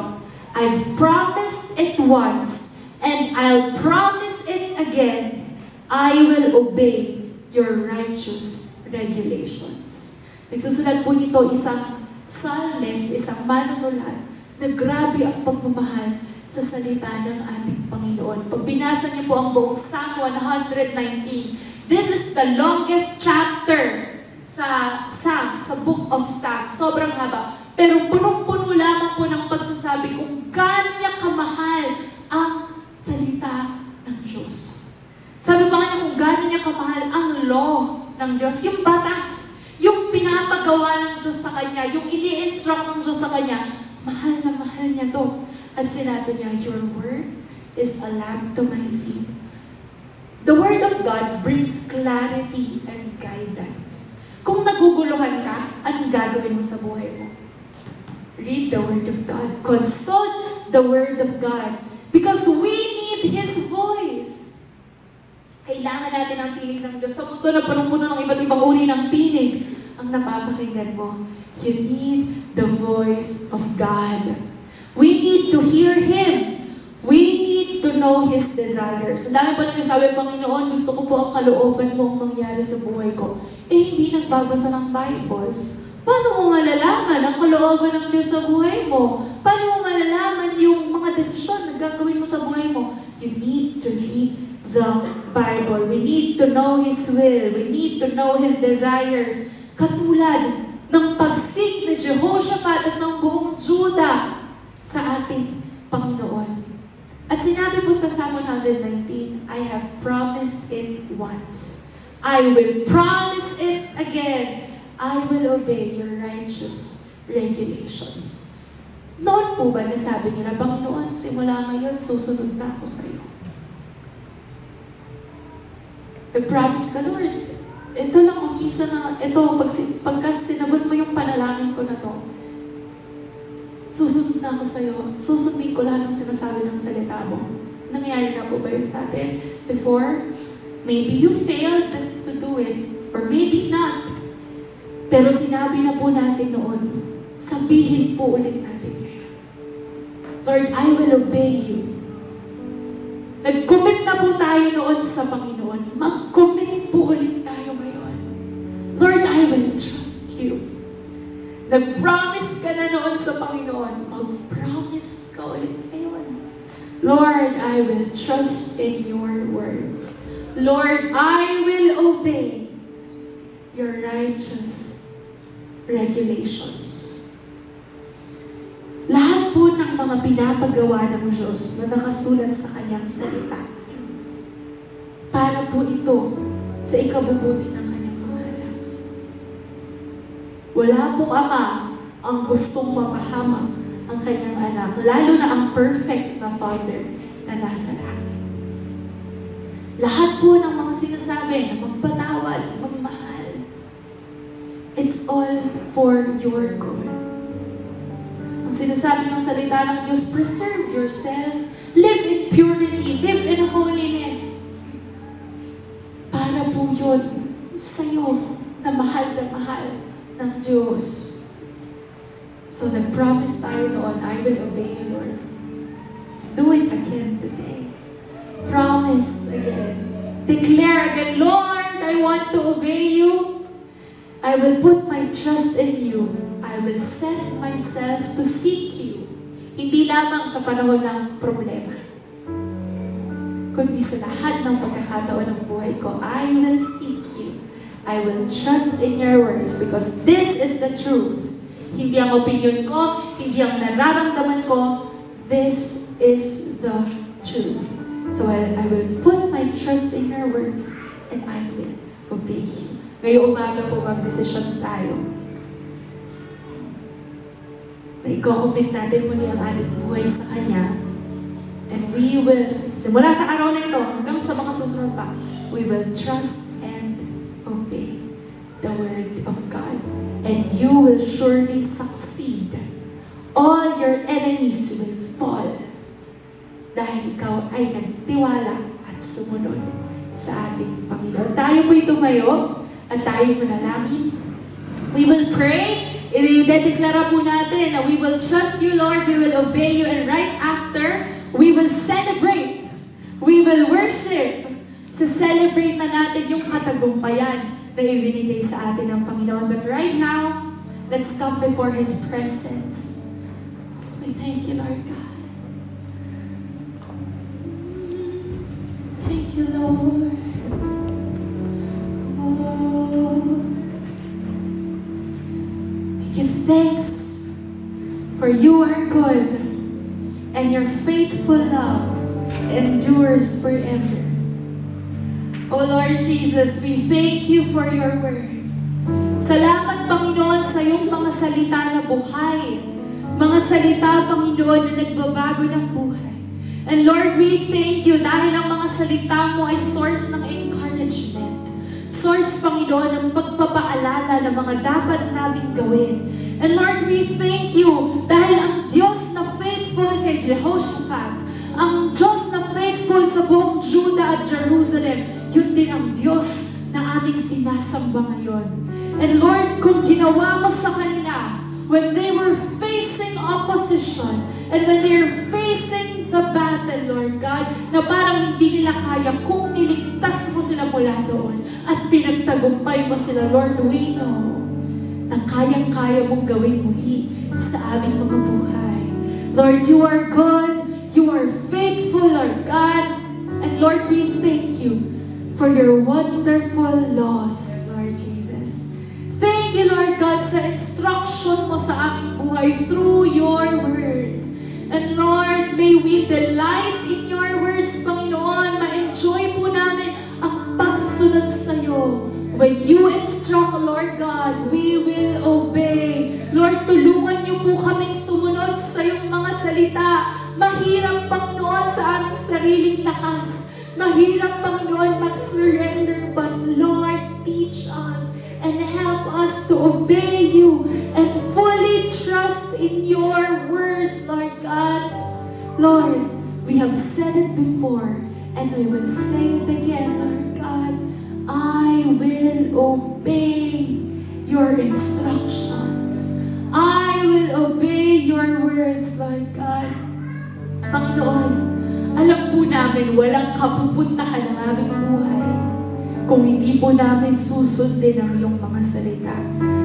I've promised it once and I'll promise it again. I will obey your righteous regulations. Nagsusulat po nito isang psalmist, isang manunulat, na grabe ang pagmamahal sa salita ng ating Panginoon. Pag binasa niyo po ang buong Psalm 119, this is the longest chapter sa Psalms, sa Book of Psalms. Sobrang haba. Pero punong-puno lamang po ng pagsasabi kung gaano niya kamahal ang salita ng Diyos. Sabi pa kanya kung gaano niya kamahal ang law ng Diyos, yung batas, yung pinapagawa ng Diyos sa kanya, yung ini-instruct ng Diyos sa kanya, mahal na mahal niya to. At sinabi niya, your word is a lamp to my feet. The word of God brings clarity and guidance. Kung naguguluhan ka, anong gagawin mo sa buhay mo? Read the word of God. Consult the word of God. Because we need His voice. Kailangan natin ang tinig ng Diyos. Sa mundo na punong-puno ng iba't ibang uri ng tinig ang napapakinggan mo. You need the voice of God. We need to hear Him. We need to know His desires. Ang dami pa nagsasabi, Panginoon, gusto ko po ang kalooban mo ang mangyari sa buhay ko. Hindi nagbabasa ng Bible. Paano mo malalaman ang kalooban ng Diyos sa buhay mo? Paano mo malalaman yung mga desisyon na gagawin mo sa buhay mo? You need to read the Bible. We need to know His will. We need to know His desires. Katulad ng pagsig ni Jehoshaphat at ng buong Judah sa ating Panginoon. At sinabi po sa Psalm 119, I have promised it once. I will promise it again. I will obey your righteous regulations. Noon po ba nasabi niyo na, Panginoon, simula ngayon, susunod na ako sa iyo? Nag-promise ka, Lord. Ito lang ang isa na, ito, pagka sinagot mo yung panalangin ko na to, susunod na ako sa iyo. Susundin ko lahat ng sinasabi ng salita mo. Nangyari na po ba yun sa atin before? Maybe you failed to do it, or maybe not. Pero sinabi na po natin noon, sabihin po ulit natin ngayon. Lord, I will obey you. Nag-commit na po tayo noon sa Panginoon. Mag-commit po ulit tayo ngayon. Lord, I will trust you. Nag-promise ka na noon sa Panginoon. Mag-promise ka ulit ngayon. Lord, I will trust in your words. Lord, I will obey your righteous regulations. Lahat po ng mga pinapagawa ng Diyos na nakasulat sa kanyang salita po ito sa ikabubuti ng kanyang mga anak. Wala pong ama ang gustong mapahamak ang kanyang anak, lalo na ang perfect na Father na nasa langit. Lahat po ng mga sinasabi na magpatawad, magmahal, it's all for your good. Ang sinasabi ng salita ng Diyos, preserve yourself, live in purity, live in holiness. Para po yun sa'yo na mahal ng Diyos. So nag-promise tayo noon, I will obey you, Lord. Do it again today. Promise again. Declare again, Lord, I want to obey you. I will put my trust in you. I will set myself to seek you. Hindi lamang sa panahon ng problema, kundi sa lahat ng pagkakataon ng buhay ko, I will seek you. I will trust in your words because this is the truth. Hindi ang opinion ko, hindi ang nararamdaman ko. This is the truth. So I will put my trust in your words and I will obey you. Ngayong umaga po mag-desisyon tayo na i-commit natin muli ang ating buhay sa Kanya. And we will, simula sa araw na ito hanggang sa mga susunod pa, we will trust and obey the Word of God. And you will surely succeed. All your enemies will fall dahil ikaw ay nagtiwala at sumunod sa ating Panginoon. Tayo po tumayo at tayo manalangin. We will pray. I-dedeklara po natin na we will trust you, Lord. We will obey you. And right after, we will celebrate. We will worship. Celebrate na natin yung katagumpayan na ibinigay sa atin ng Panginoon. But right now, let's come before His presence. We thank you, Lord God. Thank you, Lord. Oh. We give thanks for you are good and your faithful love endures forever. Oh Lord Jesus, we thank you for your word. Salamat, Panginoon, sa iyong mga salita na buhay. Mga salita, Panginoon, na nagbabago ng buhay. And Lord, we thank you dahil ang mga salita mo ay source ng encouragement. Source, Panginoon, ng pagpapaalala ng mga dapat namin gawin. And Lord, we thank you dahil ang Diyos na faithful kay Jehoshaphat, ang Diyos na faithful sa buong Judah at Jerusalem, yun din ang Diyos na aming sinasamba ngayon. And Lord, kung ginawa mo sa kanila, when they were facing opposition, and when they were facing the battle, Lord God, na parang hindi nila kaya, kung niligtas mo sila mula doon, at pinagtagumpay mo sila, Lord, we know na kayang-kaya mong gawin muli sa aming mga buhay. Lord, you are good, you are faithful, Lord God, and Lord, we thank you for your wonderful laws, Lord Jesus. Thank you, Lord God, sa instruction mo sa aming buhay through your words. And Lord, may we delight in your words, Panginoon. Ma-enjoy po namin ang pagsunod sa iyo. When you instruct, Lord God, we will obey. Lord, tulungan niyo po kaming sumunod sa iyong mga salita. Mahirap, Panginoon, sa aming sariling lakas. Mahirap, Panginoon, mag-surrender. But Lord, teach us and help us to obey you and fully trust in your words, Lord God. Lord, we have said it before and we will say it again, Lord God. I will obey your instructions. I will obey your words, Lord God. Panginoon, alam po namin walang kapupuntahan ng aming buhay kung hindi po namin susundin ang iyong mga salita.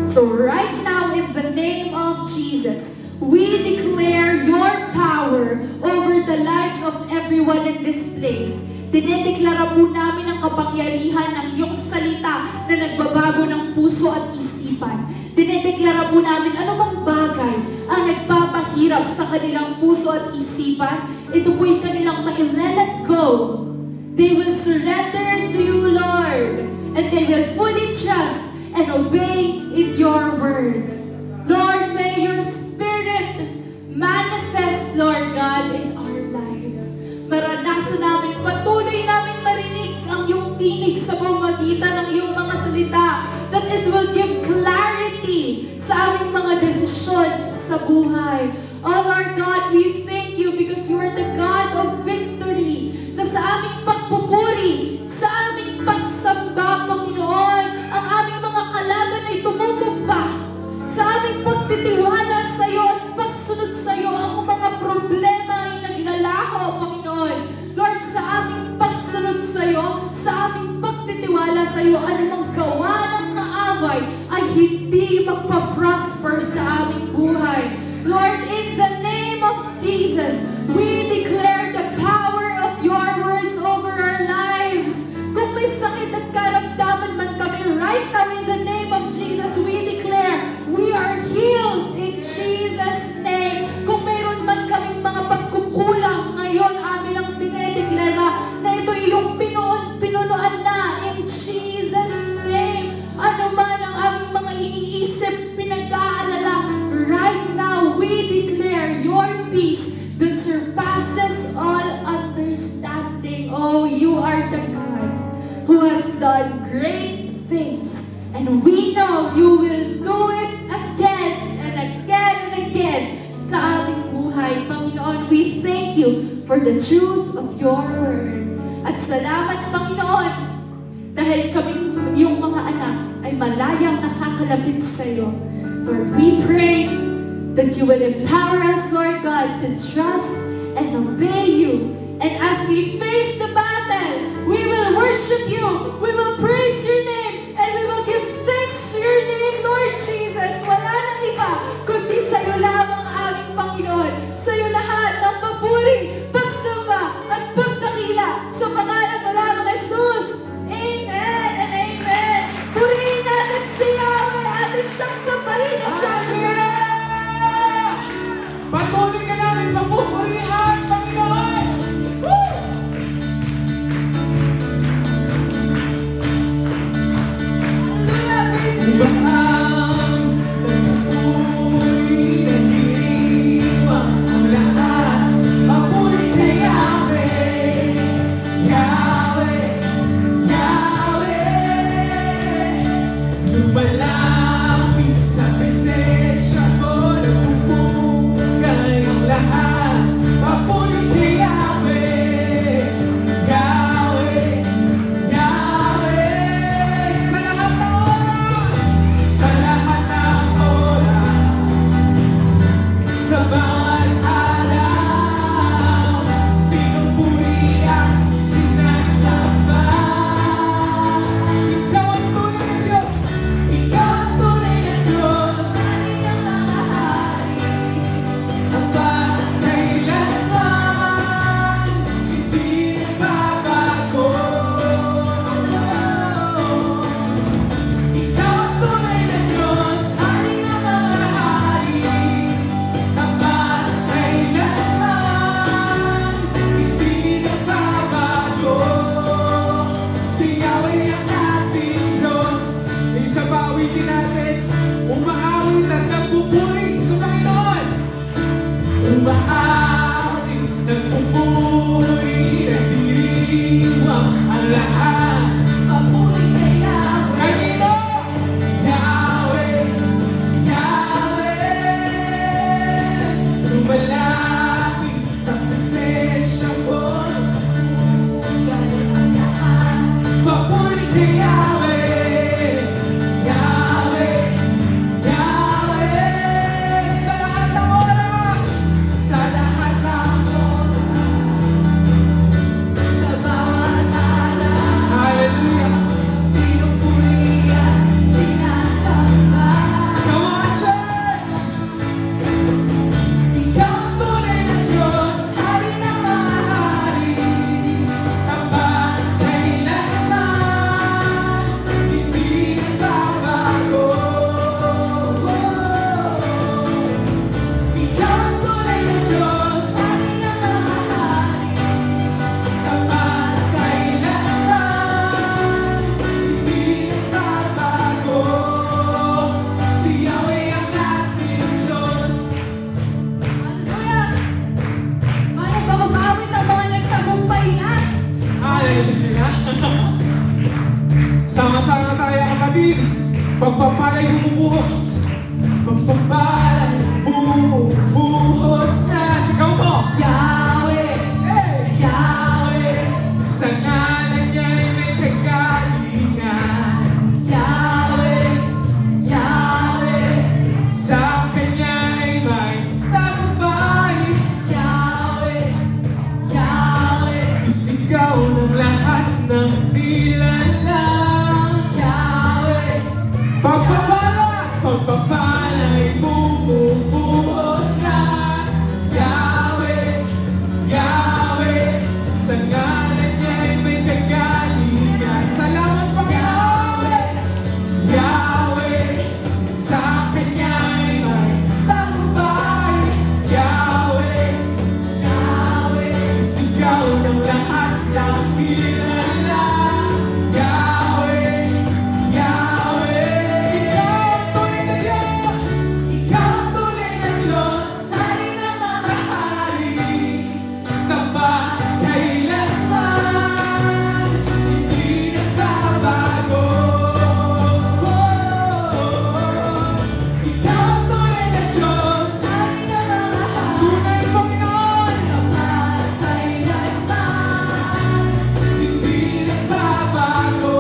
So right now, in the name of Jesus, we declare your power over the lives of everyone in this place. Dinedeklara po namin ang kapangyarihan ng iyong salita na nagbabago ng puso at isipan. Dinedeklara po namin anumang bagay ang nagpapahirap sa kanilang puso at isipan, ito po'y kanilang ma-let go. They will surrender to you, Lord, and they will fully trust and obey in your words. Lord, may your Spirit manifest, Lord God, in our lives. Maranasan namin, patuloy namin marinig ang iyong tinig sa pamamagitan ng iyong mga salita, that it will give clarity sa aming mga desisyon sa buhay. Oh Lord God, we thank you because you are the God of victory, na sa aming pagpupuri, sa aming pagsamba, Panginoon, ang aming mga kalaban ay tumutumpa. Sa aming pagtitiwala sa iyo at pagsunod sa iyo, ang mga problema ay naglalaho, Panginoon. Lord, sa aming pagsunod sa iyo, sa aming pagtitiwala sa iyo, anumang gawa ng kaaway ay hindi magpa-prosper sa aming buhay. Lord, in the name of Jesus, we declare the power of your words over our lives. Kung may sakit at karamdaman man kami, right now in the name of Jesus, we declare we are healed in Jesus' name. Kung mayroon man kaming mga pagkukulang ngayon, amin ang dinedeklara na ito iyong pinunuan na in Jesus' name. Ano man ang aming mga iniisip, pinag-aalala, right now we declare your peace that surpasses all understanding. Oh, you are the God who has done great things, and we know you will do it again and again and again sa aming buhay. Panginoon, we thank you for the truth of your word. At salamat, Panginoon, dahil kaming iyong mga anak ay malayang nakakalapit sa iyo. Lord, we pray that you will empower us, Lord God, to trust and obey you. And as we face the battle, we will worship you, we will praise your name, and we will give thanks to your name, Lord Jesus. Wala nang iba, kundi sa iyo lamang aming Panginoon. Sa iyo lahat ng papuri, pagsamba, at pagdakila sa pangalan mo lamang, Jesus. Amen and amen. Purihin natin si Yahweh, ating siyang sambahin at Hallelujah! Patuloy ka namin papupurihan, Panginoon! Woo! Hallelujah! Praise the Iba Jesus. ang nagpupuri na diwa ang lahat. Papuri kay Yahweh, Yahweh, Yahweh. Lumalapit sa presensya mo, nagpupugay ang lahat. Papuri kay Yahweh, Yahweh, Yahweh. Sa lahat ng oras, sa lahat ng oras, sa bawat araw, pinupuri at sinasamba. Ikaw ang tunay na Diyos, ikaw ang tunay na Diyos. Ating ang mga hari. Ang pagkailanman, hindi nagbabago. Ikaw ang tunay na Diyos, hari ng mga hari. Ang pagkailanman, hindi nagbabago. Si Yahweh ang ating Diyos. Isa pa awitin natin, umaawit at nagpupuri sa Panginoon. Umaawit, nagpupuri, nagdiriwang ang lahat. Papuri kay Yahweh. Kanino? Yahweh, Yahweh. Lumalapit sa presensya mo, nagpupugay ang lahat. Papuri kay Yahweh, Yahweh, Yahweh. Pagpapalay bumubuhos, pagpapalay bumubuhos na. Sigaw mo! Yahweh, Hey! Yahweh, Sa ngalan niya'y may kagalingan. Yahweh, Yahweh, Sa Kanya'y may tagumpay. Yahweh, Yahweh, Isigaw ng lahat ng nilalang. Yahweh, Pagpapalay bumubuhos na. Yahweh, Yahweh, sa ngalan niya'y may kagalingan. Salamat Panginoon! Yahweh, sa Kanya'y may tagumpay. Yahweh, Yahweh, isigaw ng lahat ng nilalang. Yahweh, Yahweh, ikaw ang tunay na Diyos. Ikaw ang tunay na Diyos. Hari ng mga hari, Tapat kailanman, hindi nagbabago. Ikaw ang tunay na Diyos. hari ng mga hari, Tunay Panginoon, tapat kailanman. hindi nagbabago.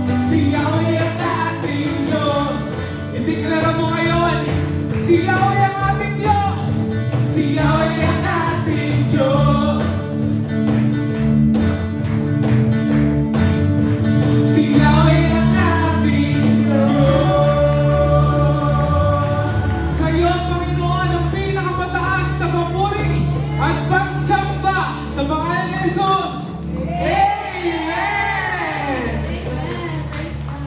Si Yahweh ang ating Diyos. Ideklara mo ngayon, si Yahweh ang ating Diyos. Si Yahweh ang ating Diyos. Si Yahweh ang ating Diyos. Sa iyo, Panginoon, ang pinakamataas na papuri at pagsamba sa pangalan ni Jesus.